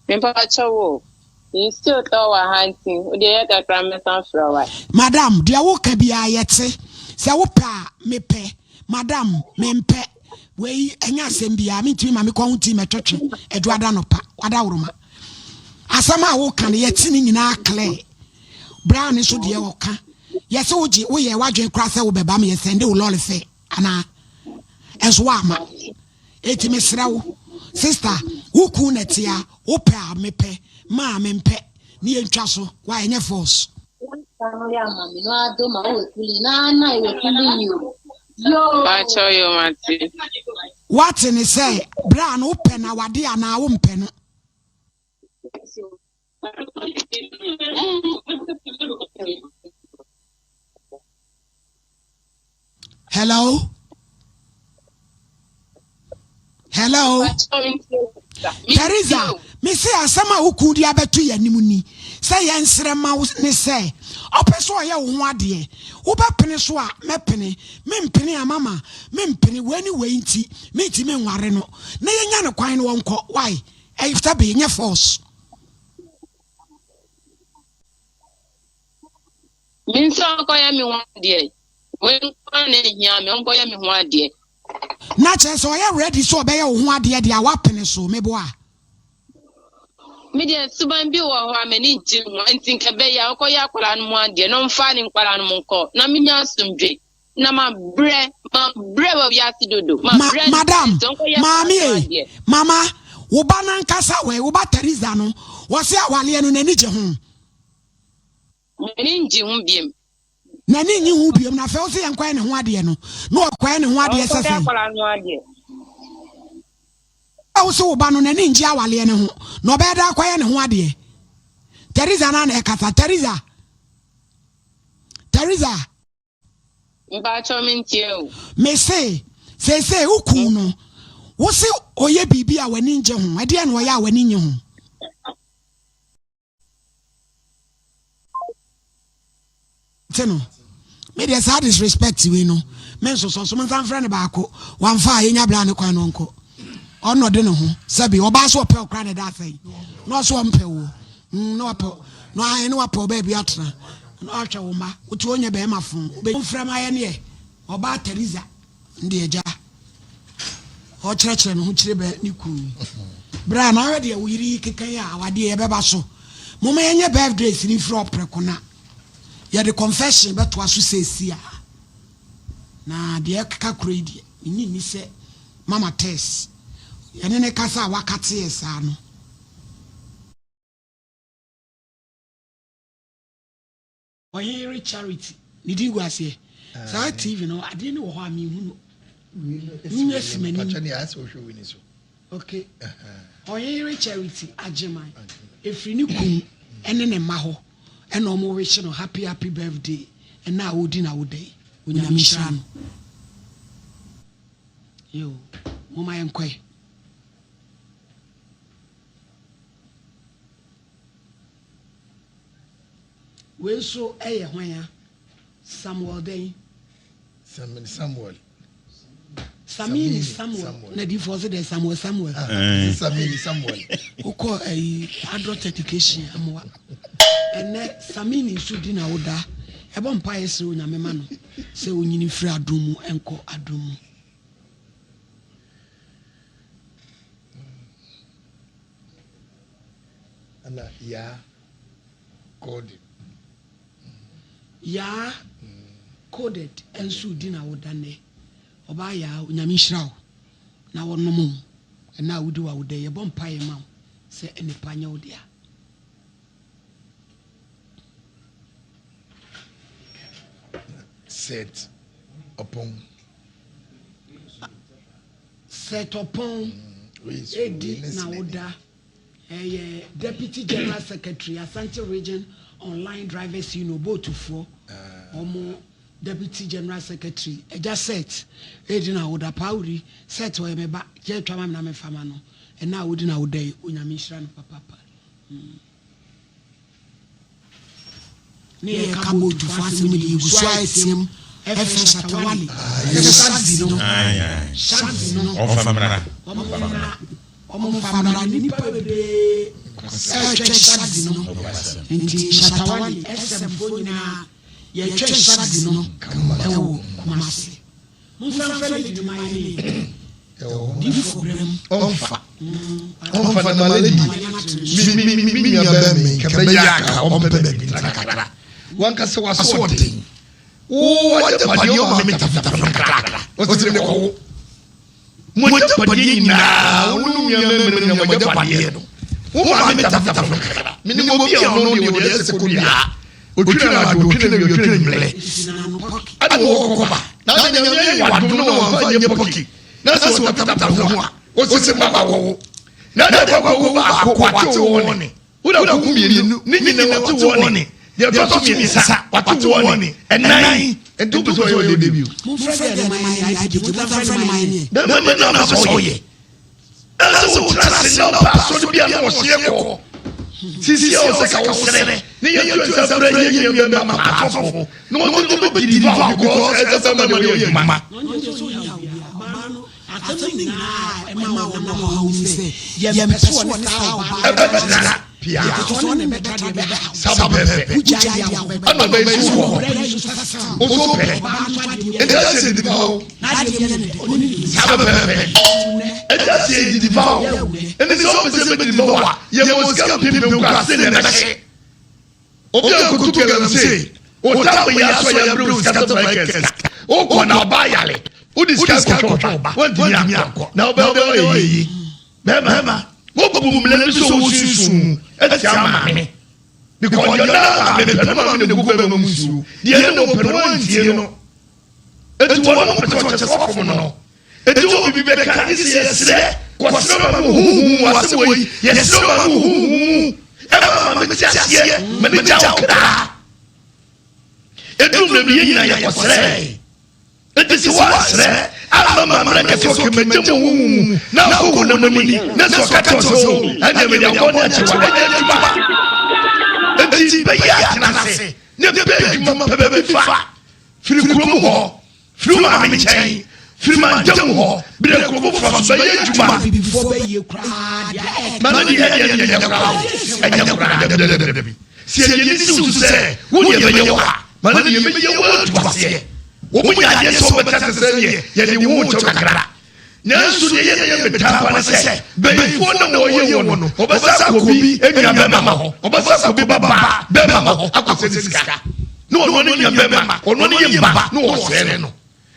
Mbacho wo. You still tower hunting. We dey get a flower. Madam, dia wo ka bia yete. Se wo pa me pe. Madam, me mpe. We enya asem bia me ntimi ma me ko hunti metwetwe. Eduada no pa. Wada woroma. Asama wo kan yete ni nyina clear. Brown so de wo ka. Yese wo ji wo ye wadwen kra se wo beba me yesende wo lole fe. Ana enso wa ma. Eti me sra wo. Sister, wo ku netia, wo pa me pe. Ma me mpe. Ni entwa so. Wa enye force. Bacho yo mati. What in say? Brown open na wade ana wo mpe no. Hello? Hello? Teresa, me say asama ukudi abetu yanim ni. Say yansere ma ne say. Opeso ye wo ho ade. Wo ba pene so a mepene. Me mpene amama. Me mpene wani we nti. Me nti me nware no. Na yenya ne kwan no wonko. Why? E ifta be nya force. Min so ko ya mi ho ade. Wen ko ne hia me onko ya mi ho ade. Na che so ye ready so be ye wo ho ade de a wapene so mebo a. Media suban bi wo ho amani nti ho nti nka be ya okoya akwara no mu ade no mfa ni nkwara no nko na minya asumdwe na ma bre bo bia sidodo ma bre madam mami mama wo ba nan kasa we wo ba Teresa no wo se awale no nani je ho nani nji ho biem nani nyi ho biem na fe wo se yankwan ne ho ade no na okwan ne ho ade sese akwara no ade also wo ba no nani nji awale ne ho no be da kwaye ne ho ade Teresa na na ekata Teresa mbacho mentio me say uku no wo se oye bibi a wani nje ho ade na oye a wani nye ho teno me dey sad disrespect we no men so man san friend ba ko wan fa yenya bla ne kwan no nko ono de ne ho sabi oba so pe okra ne da sai no so mpe wo no apo no aye no apo ba bi atena no atwa wo ma otu onye be ma fun be mfram aye ne oba Teresa ndi eja o chere no ho chere be ni ku bra na we de wo yiri kekan ya awade ye be ba so mo ma yenye birthday si ni fro prekona ya the confession be to aso sesia na de kaka kuredi ni se mama Tess yene ne kasa wakati esa no Ohenni charity ni di guase sa TV no ade ne wo ho ami hu no yes mani okay Ohenni charity ajeman efri ni kun ene ne ma ho ene omo wish no happy birthday and na odi na wo day onyamishra no yo mama yenkwe we so eye hwan Samuel den Samuel na di for the Samuel Samuel uko adult education amwa ene Samini so di na woda ebo mpa yese onyame ma no se onyini firi adomu enko adomu ana ya coded coded enso di na woda ne oba ya onyame hirawo na wonom na wudi wa woda ye bo mpa ye ma se ene panya wodia set upon edi na woda Deputy General Secretary Asante Region Online Drivers Union Botufo omo Deputy General Secretary eja set edi na woda pauri set o emeba je twama na me fama no e na wodi na woda onyame hira no papa ne ka Botufo asem di guso atem efe Shatawali Shanzino omo famara ni pabebe Shanzino inti Shatawali SM fonyina ye Shanzino ewo kumase mufamfele di mai di program onfa na maledi mi ya me kebe yaka ompe be kakara wanka se wasote wajja padio ma me tafata kakara osire ko wajja padio na unu mi me wajja padio no wo ma me tafata kakara mini mo bi ono ni o de se ko bia otwina adu otwina mle adu ko ba na nya wadu no wa nye poki na so tafata ho a o se baba wo na da ko ba ko ati wo ni wo da ku mienu ni nyina wo ni ya to mi sa watu woni enan endu to so yo debut mo frɛ de mai ai di mo frɛ mai ni da me na so ye aso trase no pa so bia no sie ko sisi o se ka osere ni ye tu sa frɛ ye ma afofo no mo to be di va ko e sa ma ye mama atami na e ma wo no ha uni se ye me so ne sa e be na pia so ne beta de be sabepe ana be su wo o so pe e da se di va na de ye ne oni sabepe e da se di va e ne so se be di va ye mo ska pimpe ko ase ne be o bi ko tu ke se o ta be ya so ya bru ska to market o ko na ba yale o di ska ko ba won di akọ na o be yi mema wo bu mle so wo susu eti ama me because you na me pe ma me go be mu su die no pe no ntie no eti wo no pe so che so no eti wo bi be ka isi yesre ko so ma hu ase wo yesre ma hu e ma me tia sie me ne ja okra edu me bi nyina ya kwasre eti si wa sre ama mra ke so ke me mu na ko no ni na so ka to so ande me ya ko na chi wa eti be ya na se ne be ma be fa firi kuro ho firi ma me chen firi ma jam ho bi de ko fa so be ya juma before be ye kra ma ni ya kra si ye ni su se wo ye be ye wa ma ni ye be ye wa tu ase wo nya ye so be ta se ye ni wo cho kakra nanso de ye be ta pa se be fo na wo ye wo no obasa ko bi enua be ma ho obasa ko bi baba be ma ho akose sika no no ni be ma ono ni ye ba no wo se no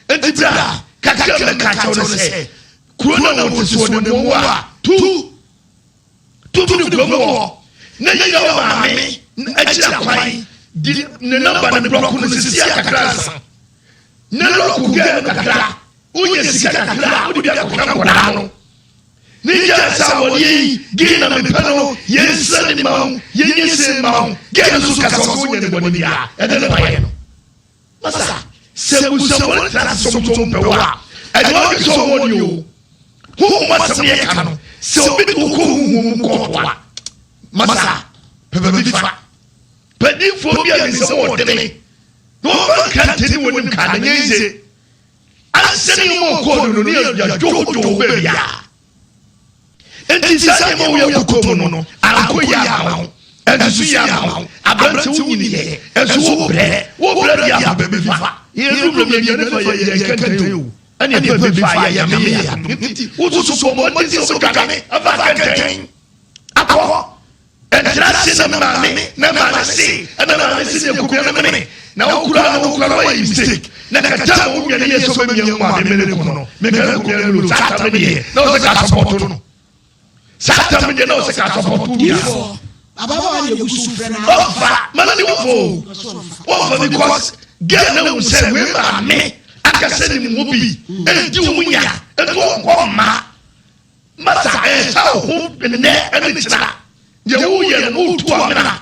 enti bra kakra me ka cha wo se kuro na wo so ne mo wa tu ni kuro mo na ye yo ma me akira kwai di ne number ne block no sisi kakra sa na loku ga kakra unye sika kakra odi bia kokra no ni ja sa wodi gi na me pano yensa ni mawo yense mawo ge so ka so unye ne bodi bia e de na ye no masa se bu so won tra so to pe wa and what is so on you? Who must be a canon? So big who call Massa, Pepper, but if for me, I so ordinary. No one can tell you when you can easy. I'm sending more corner near your Jojo baby. And this is a more Yokomono, I'll go ya and to see ya. I brought to you as you bread, baby. You can tell you. And you baby fire, what's so much is so coming about a and just in a mammy, never see, and I see a cook. Now, Kura mistake. Nakata, we are so many young women. Make a Saturday. No, the Casapoto. Saturday, no, the Casapoto. Above you, Manani, oh, because Gano said, we me. I can send him Whoopie and do me and go ma. Massa, how hope in the net and it's not. The old Tuamana.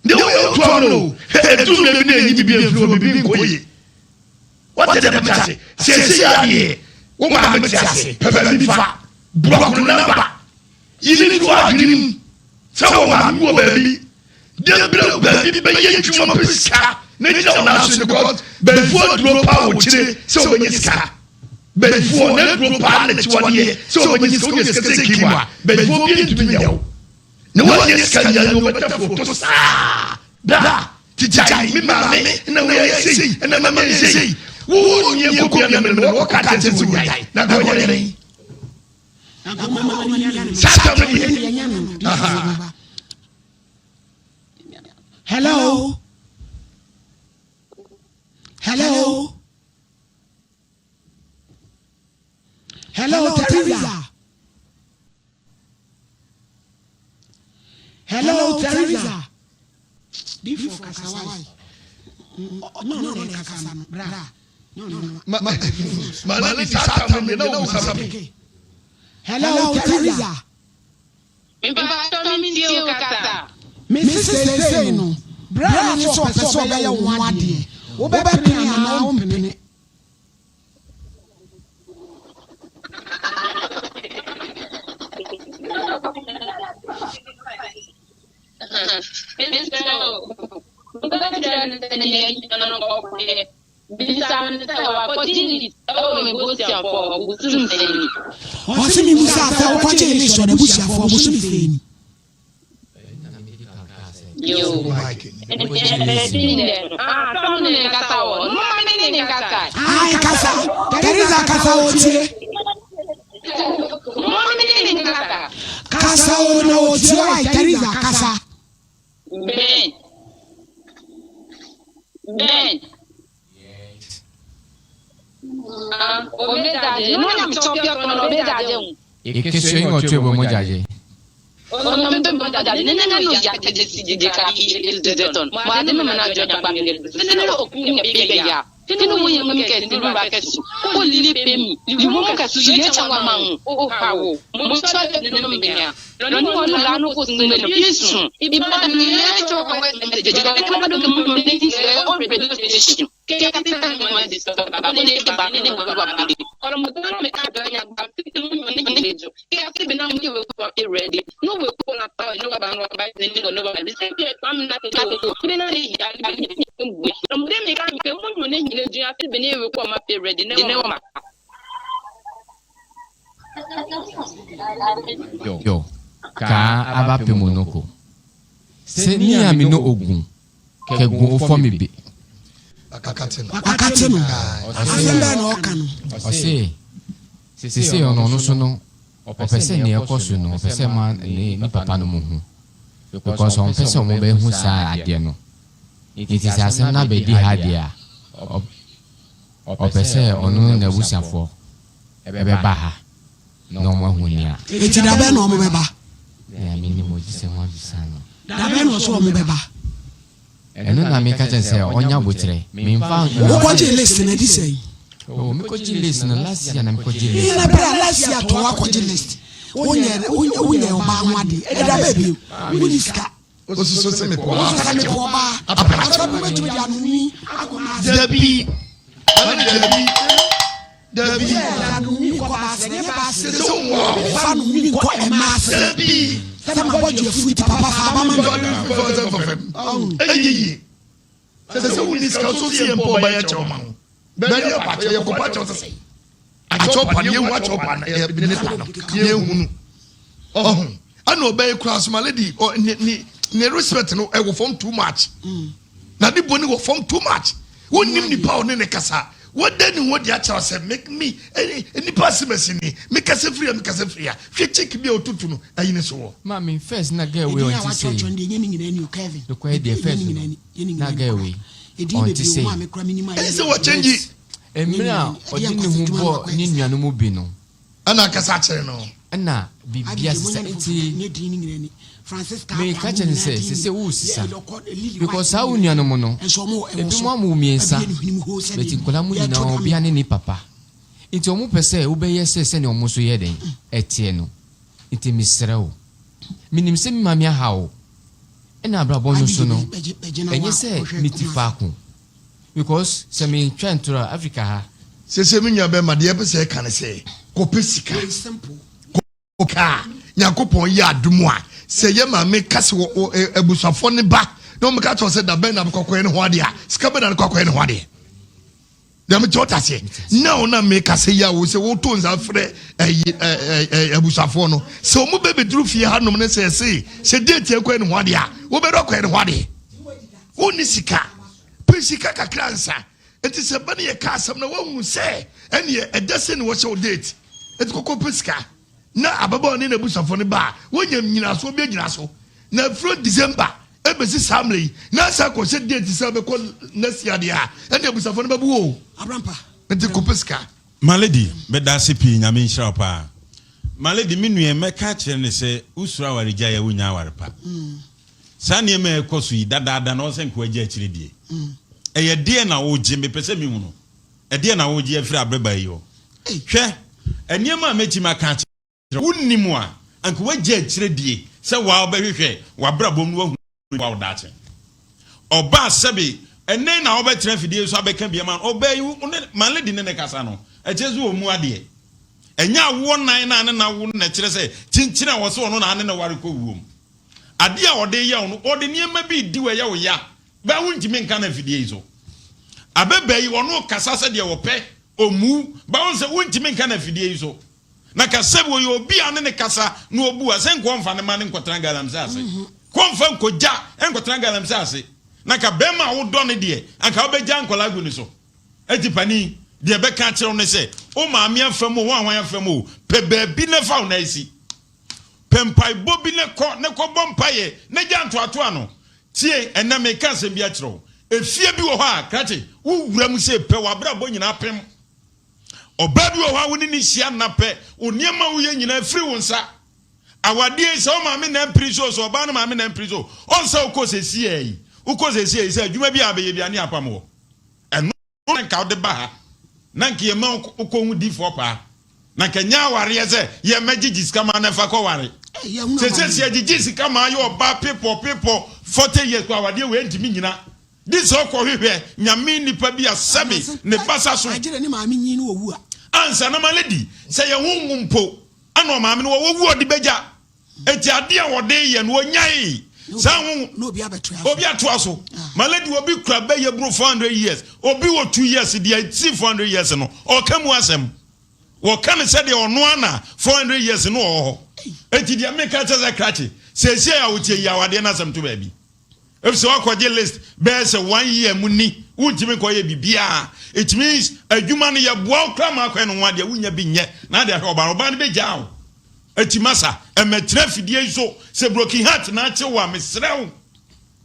The old Tuamano, do me be a floor being quiet. What did I say? Say, woman, Pepper, block number. You didn't want him. So, baby. The blue baby, you want to scar. Nature national God, before drop power today, so when you scar. Before never pilot 1 year, so when you go, you can take him. Before being to me. No one is can you know what to da, Tijai, me, mammy, and the way I see, and the mammy say, who you could be a walk at it to die. Now go away. Hello. Hello. Hello, Teresa. Hello, Teresa. Before Kasawai. No, Kasano. Bra. Hello, Teresa. Mrs. Seno. Bra, so I am 1 day. Obey now, minute. Ben. Tinu wo yeng mi ke tinu ba ke su o lili pe mi li mo ka su ye changwa mang o ha wo mo so le no mi nya no ni mo la no ko sin le pisu I ba ni ye cho ko we me je ka ba do mo ni ti se o pe do station ke ka ti ta mo di so ba ni ke ba ni ko ba ni o mo do me ka do nya ba ti mo ni ni jo ke ka ti be na mo we ko ready no we ko na ta no ba ni no ba ni se ke pa mi na ke be na ri ya ni mo de me ka ke mo ni ni ju ati be ni we ko ma pe ready ne wo ma yo ka aba pe monoko se ni ami no ogun ke gun o fo mi be akateno asenda no okano se ono no so no opese ni ekoso no opese ma ni papa no mu hu because on pese mo be hu sa ade no it is asem na be di ha dia opese onu na busiafo ebe ba ha no mo hu ni a eti da be no mo be ba ya mi ni mo jise mo bisa no da be no so mo be ba eno na mi ka tense onya botre mi mfa wo ko je list na di sei o mi ko je list na last year na mi ko je list na bra last year to wa ko je list onye o ba nwade e da be bi wo ni ska o so se me ko ba apa so me tu ya no ni akona Debbie Dabi. So I know by cross my lady or ne respect no I will form too much. Na di boni will form too much. Won nim ni pa ne kasa. What then what ya cha say make me any passiveness ni me kasa free. Hwe check bi otutu no ayine so. Mami first na girl we want to say. The quiet there first. Na girl we. On to say. Say what change? Emira odini hu bo ni nuanu mu bi no. Ana kasa chere no. Ana bibia sisi me catch and say who sisa because how nuanu mu no ebi mu amu miensa beti nkola mu nyina obi ane ni papa nti omu pese wo beye se ne omu so ye den etie no nti misrew minim se mami ahawo ena abrabo no so no enye se mitifa ko because se me twentura Africa ha se me nya be ma de pese kan se kopesika simple oka yakopon ya adumu a se ye ma me kase wo ebusafo ne ba no me ka to se da ben na kokko ne ho ade a sika be na kokko ne ho ade da me chota se na me kase ya wo se wo to nza frɛ ebusafo no se o mu be bedru fie ha no ne se date e ko ne ho ade a wo be do ko ne ho ade wo ni sika pesika kakransa enti se ba ne ye ka asam na wo hu se ene edase ne wo se o date enti kokko pesika na ababa ne na busafo ne ba wonyam nyina so be nyina so na from December ebesi samle na sa ko se date se be ko next year dia ene busafo ne babu o abrampa enti kopeska malady be da sepi nyame nhira pa malady minue meka kire ne se usura warigya ya wonya warepa sa ne me ekoso yi dadaada na o se nko agya kire die eye die na wo gye me pese mi hu no e die na wo gye afira abreba yi o hwe eniema mechi maka wunnimu a anka wagye akire die se wa obehwehwe wabrabom no wahu wa odache oba sebe ene na obetre fidie so abeka biema obayi malady ne kasa no echezu omu ade enya wo nan na na wo na kire se chinchina wo se ono na ne ware ko wuom ade a ode ye ono ode niema bi di we ye wo ya ba wuntimi nka na fidie izo abebayi ono kasa se de wo pe omu ba won se wuntimi nka na fidie izo na kasebo yo obi ane ne kasa no obu ase nko mfa ne ma ne nkotra galam sase ko mfa nkoja nkotra galam sase na ka bema wo do ne de anka obegya nkola gu ni so etipani de be ka kire no se o ma me afam wo anwan afam o pe ba bi ne fa na isi pempai bobi ne ko bompaye ne gya ntoato ano tie ena me ka se bi a kire o efie bi wo ha krate wo wura mu se pe wa bra bo nyina pem obabi wo ha woni ni hia nape oniema wo ye nyina firi wo nsa awade se o ma me na mpriso so oba no ma me na mpriso on se ukosesi yi ukosesi se adwuma bi abeye bi ane apam wo eno nka wo de ba ha na nka ye ma ukohu di fo pa na nka nya ware ze ye magigi skama na fa ko ware se agigi skama ye oba people 40 years kwa awade we ntimi nyina this okwo hwehwe nyame nipa bi asebe ne basa so agire ni maami nyi no owu a ansa na malady say ye hunwumpo ana maami no wowu odi beja eti ade a wode ye no onyai sa hu no obi abeto aso malady obi kura be ye bro 400 years obi wo 2 years dia ti 400 years no o kamu asem wo kan se de ono ana 400 years no o eti dia make cha za krachi se ya wotie ya wade na asem to ba bi if so akwaje list be say 1 year muni wuntimi ko ye bibia it means adwuma no ye boa krama akwa no wade wunya bi nye na de oba ne be jaaw etimasa emetre fidie so se broken heart na ache wa mesrew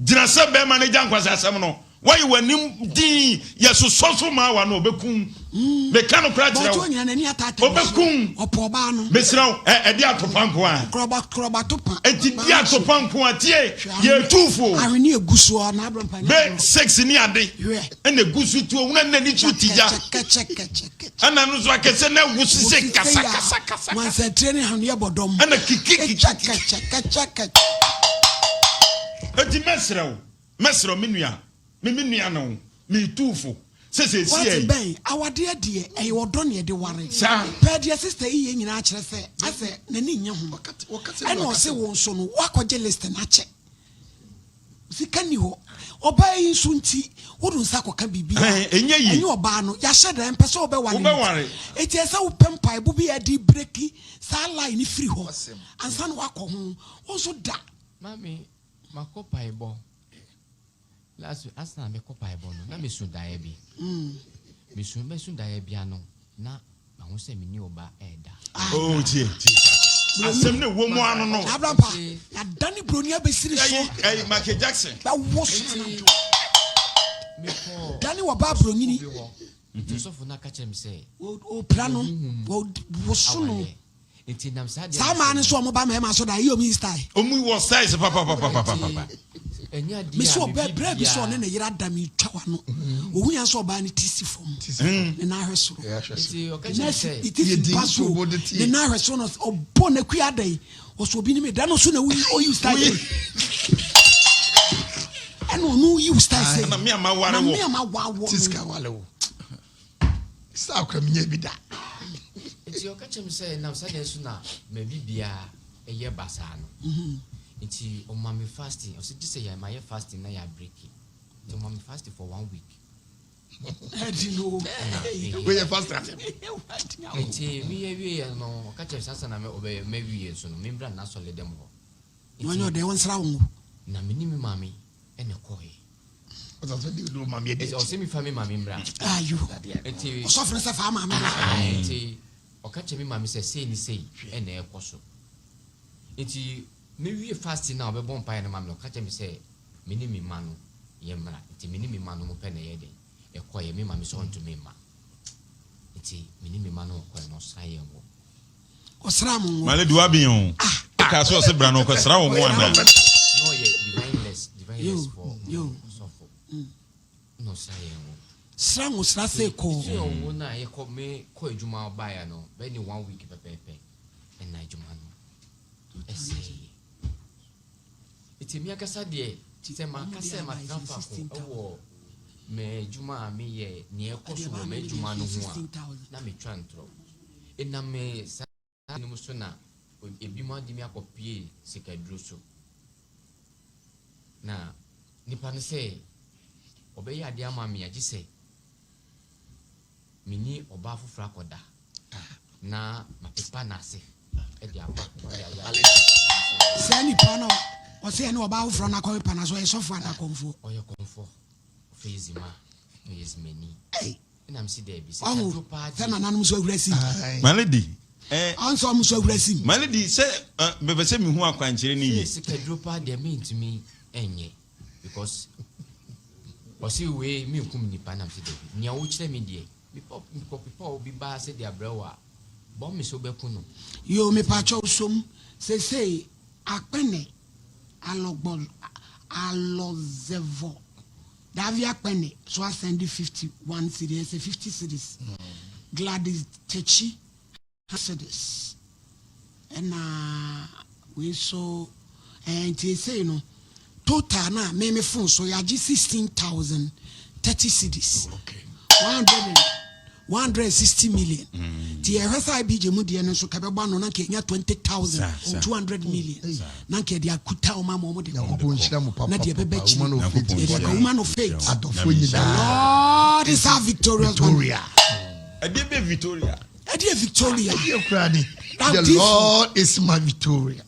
gina se be ma ne jankwasa asem no why wanim din yesososo ma wa no obekun me kanu kra tira obekun opoba no mesrew e de atopanko a kroba topa eti di atopanko a tie ye tufo ahwene eguso na abrampa be 6 ni ade ene gusu tu wona na ni tu tija ana no so akese na gusu se kasa man se training hanu ye bodom ana kiki eti mesrew menua no me tufo Say ben awade de e wodo ne de ware pe de sister yi nyina kire se ase nani nya ho e no se won so no wakoje list na che sika ni ho oba yi nso nti wodun sa koka bibia enye oba no ya hye da mpese oba ware eti esa wo pempa bu bi adi breki sa line free ho ansa no wakọ ho oso da mami makopa ebo last asna me kopa ebo no na me su da bi me su da bi ano na ma ho se me ni oba eda oh tie asem ne wo mu ano no abrapa ya dani broni abesiri so Michael Jackson ba wo so me ko dani wa ba broni ni so fo na ka chem se o plano wo so no enti nam sa sa ma ne so mo ba ma so da yi o mi style o mu wo style papa enya dia me so be bi so ne yira da mi twa no o hu ya so ba ne tisi fom ne na hweso enti o ka chem se it is paso ne na hweso no o bo ne ku adai o so bi ni me da no so na o you style eno no you style say na me ama ware wo tiska wale wo sa kwa minye bi da enti o ka chem se nam sa den so na me bibia eye basa no enti o mami fasting o se say ya my fasting na ya breaking so mami fasting for 1 week edi no we ye fast at enti we no o ka chem sasa na me obe me wie so no me bra na so le dem ho no nyo de won sra wo na me ni me mami ene koe o so di do mami e o se mi fa me mami bra ayo enti o so fere se fa mami enti o ka chem mami se sei ni sei ene ekoso enti me wie fasting na obe bon pa na mami o ka chem se me ni me manu ye mra enti me ni me manu mo pe na ye den ekoye me mami so onto me ma enti me ni me manu ko no sra ye wo o sra mo male duwa bion ka so se bra no ko sra wo mo ana no ye divine for so for no sra ye wo sra mo sra se ko so wo na ye ko me ko ejuma oba ya no be ni 1 week pepepe en na ejuma no ese iti mi akasa de ti ma akasa ma trafa ko wo me ejuma mi ye ni e ko so me ejuma no ho a na me twantro ena me sa ni muso na ebi mo adi mi akopie sikaduro so na nipa no se obeya ade ama me agi se mini oba fufura koda na mapepa na se e dia ba se ni pa no o se ni oba fufura na ko pa na so e so fu na konfo oyo konfo fezi ma yes many na msi de bi se kaduro pa se na nanum so awurasi maledi anso am so awurasi maledi se bebe se mi hu akwankyere ni ye se kaduro pa de me ntimi enye because osi we mi kum nipa na msi de bi nya wo kire me de mi pop obi ba se de abrewa bo mi so be kuno yo me pa cho som se akpene alogbol alozevo davia akpene so I send 51 cedis 50 cedis Gladys Techi cedis and we so and they say no total na me phone so ya 16,030 cedis okay 160 million. The RSIB mu de no so ka be ba no na ke nya 20,000 or 200 million. Na ke de akuta o ma mo de. Na de be be chi. Woman of faith. Adofo nyina. Lord is our victorious Victoria. Adebe Victoria. Ade Victoria. Ade krani. The Lord is my Victoria.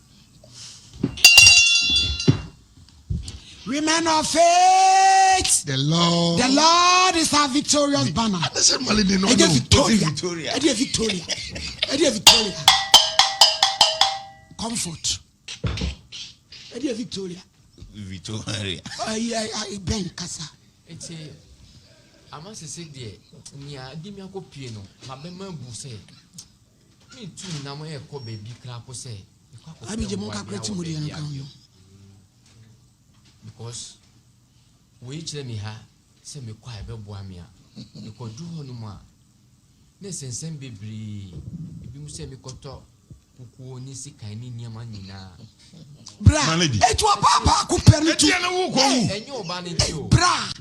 Women of faith. The Lord is our victorious banner. Ade Victoria. Ade Victoria. Comfort. Ade Victoria. Ben kasa. Eti ama se de nia di mi akopie no ma be ma bu se mi tu na mo e ko baby kra ko se abi je mo ka preti mo de no kan yo because we chire mi ha se me kwa e be bo amia e ko du ho no ma na sensen bebri ebi mu se me koto kuku oni sikan ni niama nyina bra etu papa ko permitu enyo ba ne ti o bra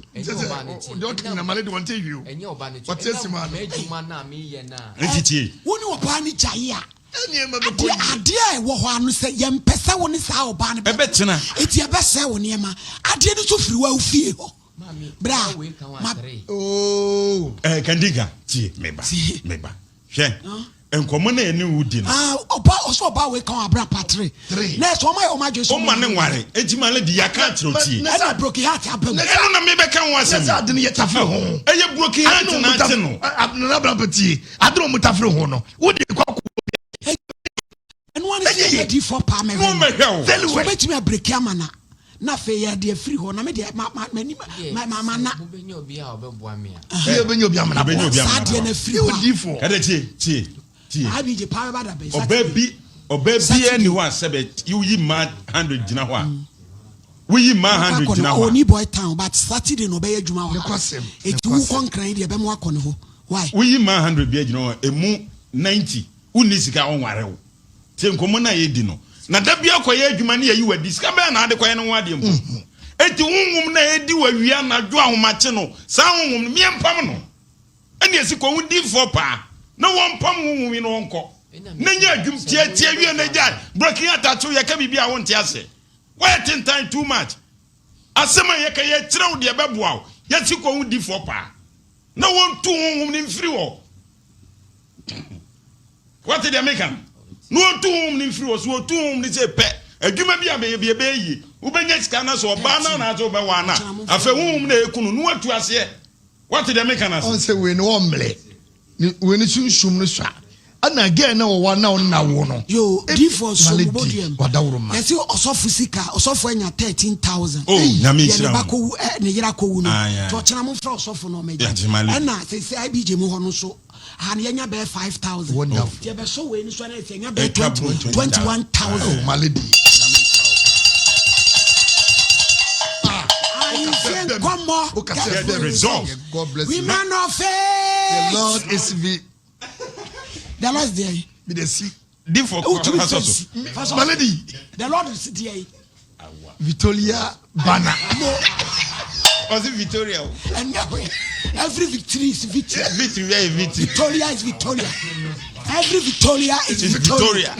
Don't na malady want you. And your banner. What is man? Majumana me and now. Woni opani jaya. Adia wo ho anu se yem pesa woni sa oba ne Ebetena. Eti ebese wo ne ma. Ade no so firi wa ufie ho. Bra. Oh. Kandiga. Tie meba. Hwe. Nkommo na eni wudi no. Oba we kan abra patre. Next one my Jesus. O ma ne nware. Enti malady yaka troti. Na broken heart abam. Eno na me be kan wasem. Nessa ade ne yetafre ho. Eye broken heart na ate no. Abna bra pati. Adro mutafre ho no. Wodi kwako. And one is ready for Pamela. No me hell. So bet me a break yamana. Na fe ya de free ho na me de my mama na. Benyo bia obeboa Benyo bia mana. Sadie na free ho. Wodi for. Kada tie. Abi je power bada be. Obabi anyone sabet you yi man 100 gina ho a. We yi man 100 gina ho. Oni boy town but Saturday no be adwuma ho. Eti wu konkran de be mo akọ ho. Why? We yi man 100 bia gina ho emu 90 uni sika onware ho. Tie nkomo na ye di no. Na da bia koye adwuma na yi wadi sika be na ade koye no wade mpo. Eti wunwum na edi wawia na dwo ahomache no. Sa wunwum me empam no. Ene esi ko wudi for pa. Na won pam wunwum no onko. Na nya adwum tie wie na ja. Broken atacho ye ka bibia won tie ase. Why ten time too much? Asema ye ka ye kire wo de beboa wo. Ye si ko wudi for pa. Na won tu wunwum ni mfiri wo. What did they make am? No two ni free was wo two ni say pe adwuma bia be yi wo benya sika na so ba na so be wa na afa wum na ekunu no atu ase what did they make am? On say we no omle we ni sunshum no swa ana again na wo na na wo no Yo D4 so bodium wadawroma yes osofu sika osofu anya 13,000 na me kira ba ko ne yira ko wu no to chena mo fra osofu no meje ana say IBJ mo ho no so and yenya be 5,000 wonderful ye be so we ni so na yenya be 21,000 malady Ahenfie Nkommo the result. God bless we you. man of faith The Lord is the Lord is there be the see D4 malady the Lord is there Victoria Bana was it Victoria? and every victory is victory. Victory. Victoria is Victoria. Every Victoria is Victoria.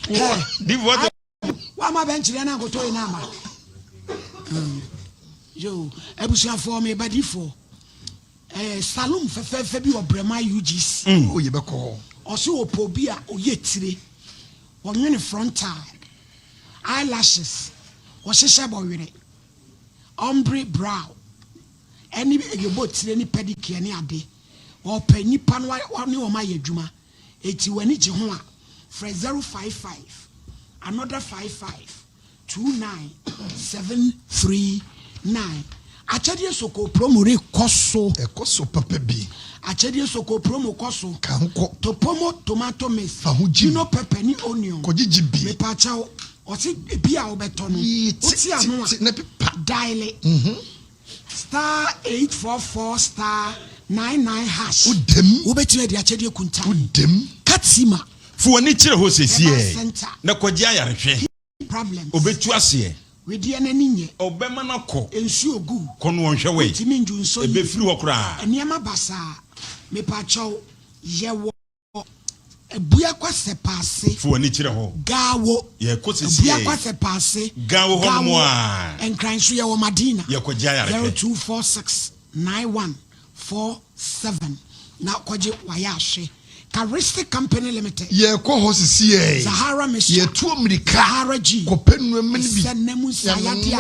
D4 Wa ma bench na go to ina ma. Yo, ebusia for me body for. Salon fe bi obrema UGC. Oh ye be call. Oso opo bi a oyetire. Onwene frontal. Eyelashes. Ohyehyɛ bɔwere. Ombre brow. Any you both any pedicure ni ade. Or penny pan one or my adwuma. Eti wani ji ho a. Fresh 055. Another 55. 29739. Achadie soko promo re koso. Ekoso papa bi. Achadie soko promo koso. Kanko. Topomo tomato mix. Fahuji. Pepper ni onion. Kojiji bi. Me pachao. Osi bia obeto no. Oti anu a. Dial *844*99#. Udem. Ubetime de achedie kunta. Udem. Katsima. Fu ani kire ho sesie. Na kwaji ayarehwe. Problems. Obetu ase. We di ananinye. Obema na ko. Ensu ogu. Kono wonhwe we. Timi nju nso. Ebefiri wo kra. Eniama basa. Me pacho yewo. Ebuya kwa sepase. Fu ani kire ho. Gawo. Ye ko sesie. Ebuya kwa sepase. Gawo ho mo a. Enkran so yewo Madina. Ye kwaji ayarehwe. 02469147. Na kwaji wayahwe. Charistic Company Limited. Ye ko hosisi Sahara Mission. Ye tu America. Sahara G. Kopenu meni bi. Senemu sayadia.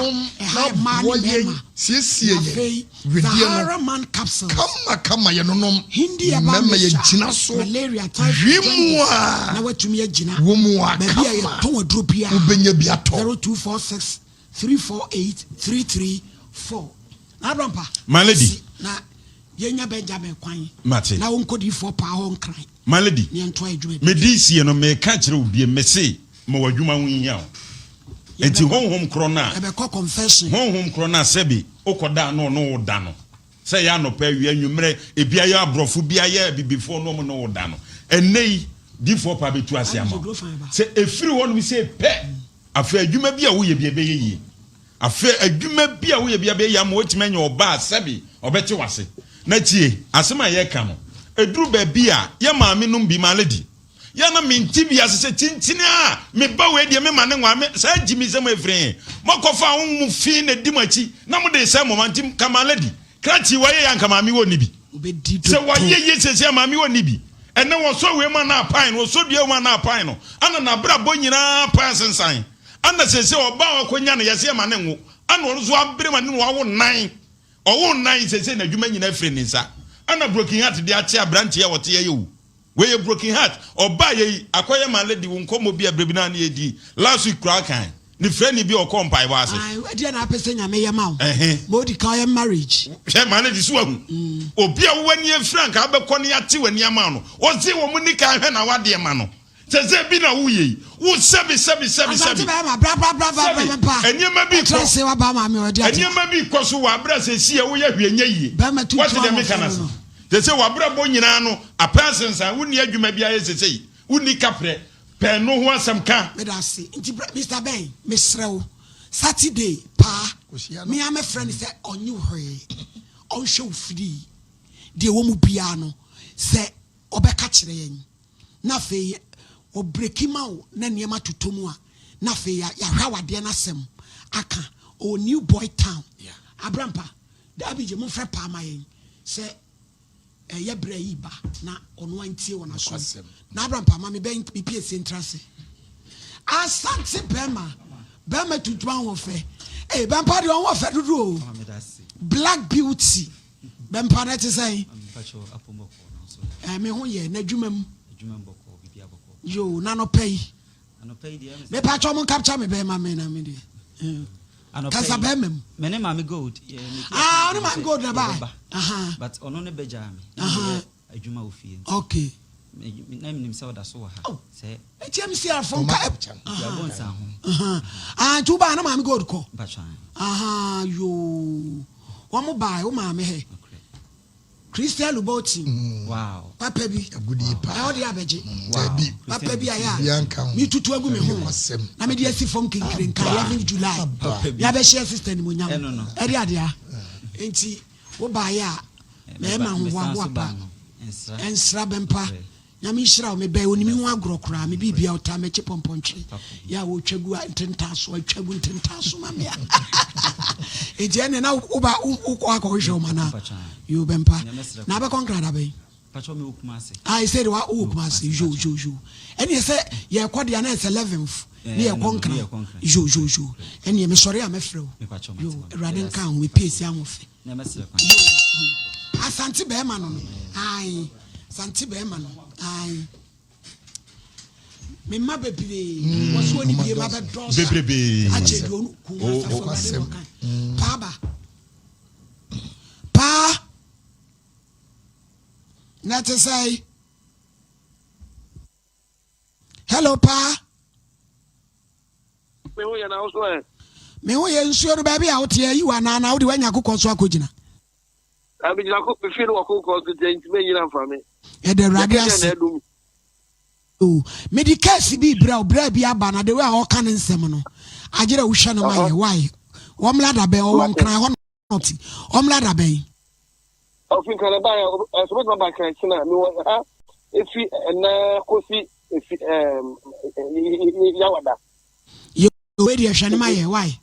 Siesie ye. Sahara Man Capsules. Kama ye nonom. Hindi ya mama ye jina so. Malaria type. Wimwa. Na wetumie jina. Wumwa. Baby ya tonwa dropia. Ubenye biato. 0246348334. Na rampa. Malady. Na yenya Benjamin kwan. Mate. Na wonkodi for pa ho nkran. Malady. Ni ento adwuma. Medisi no me ka kire obi mese ma wadwuma wonhia. Enti honhom kro na. Ebe ko confession. Honhom kro na sebi okoda no woda no. Se ya no pa wi anwumre ebia ya abrofo bia ya bibifo no mo no woda no. Enei D4 pa betu ase ama. Se efiri won mi se pe afa adwuma bia wo ye bia be ye. afa adwuma bi a wo ye bia be ya ma otime anya oba asabi obete wase na tie asema ye ka no eduru ba bi a ye maame num bi ma lady ya na minti bi asese tintini a me ba we de me ma ne nwa me sa jimi sem efren mokofa wo fi na dimachi na mo de say momentum kama lady krati waye yan kama mi woni bi se waye ye sese ma mi woni bi ene wo so we ma na pan wo so dua ma na pan no ana na bra bo nyina pan sensan ana sese oba akonya na yese ma ne nwo ana wo so abre ma ne wo nan owo nan sese na dwuma nyina efren nsa ana broken heart de ache abrante ya wote ye yo we broken heart oba ye akoye ma lady wo Nkommo bi abrebi na na edi last week crack kan ni friend bi o kompai wa ase ai dia na pese nya me yema mo di ka marriage she ma lady so ahu obi a wo ni frank abekọ ne ate wani ama no o se wo mu ni ka hwe na wade ma no se bi na wo ye wo sebi bra bra eniema bi ko se wa ba ma me odi ati eniema bi ko so wa bra se si e wo ye hwe nya yi what the mechanism they say wa bra bo nyina no a person san wo ni adwuma bi aye sesei wo ni kapre pen no ho asem ka me da se nti Mr. Ben me srew Saturday pa me am a friend say onyu hwe on show free de wo mu bia no se obeka kire yen na fe o breakima o na niema totomu a na fe ya hwa wade na asem aka o new boy town abrampa da bi je mu fre pa ma yen se ye bra yi ba na ono antie wona so na abrampa ma me ben PPS entrance asante bema tutuma ho fe bempa de ho fe dudu o black beauty bempa na te say me ho ye na dwumam bibia boko yo na no pay de me pa cho mon capture me bema me na me de kasa bemem me ne ma me gold no ma gold na ba but ono ne beja me adwuma ofie okay na me nim se oda so ha se HMC afon ka ya bonsa ho tu ba na ma me gold ko bachan yo wo mo ba wo ma me he Christian Luboti wow papa bi agudi pa e odi abeje bi papa bi aya yanka mi tutu agu me ho na me de asi fom kinkire nka 11 July ya be share sister ni mo nyam e de ade a enti wo ba ya me ma ho wa pa ensra bempa nya mi hira o me ba onimi ho agrokora me bibia ota me che pompontwe ya wo twagu ntentaso atwagu ntentaso ma me enti ene na wo ba wo akọ hwe o mana you bempa na be konkra da be pacho me okumase I said wa okumase jo ene say ye kwode na 11th ni ye konkra jo ene me sori am frɛ yo erade nka ho me pesi amofe na mesre kwa asante be ma no ai santi be ma no ai me ma bebire wo so ni bie ma be dos bebrebe ache do nu ku pa na te say hello pa me ho ye na wo so e me ho ye nsuo do ba bia wo te yi wa na wo de wanya kokko so akogina abi jina ko be feel wa kokko so je ntime yira mfa me e de radias oh medical bi bra bi aba na de we a o kan nsem no agere wo hwa no ma ye why wo mlada be o won kran ho not o mlada be o fin kan ba so ba ba kan china mi wo ha efi na kosi efi ya wada yo we de hwa no ma ye why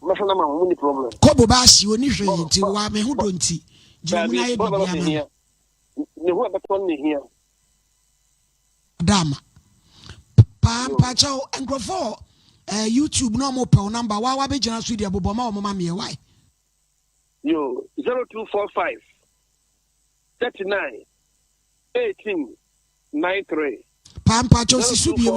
ma na ma mo ni problem kobo ba si oni hwe nti wa me ho do nti je mu na ye bibia ne ho ba ton ne hia dama pa chao engrofo YouTube no mo pe o number wa be gina studio bobo ma o mama me why yo 0245 39 18 93 pa chao si studio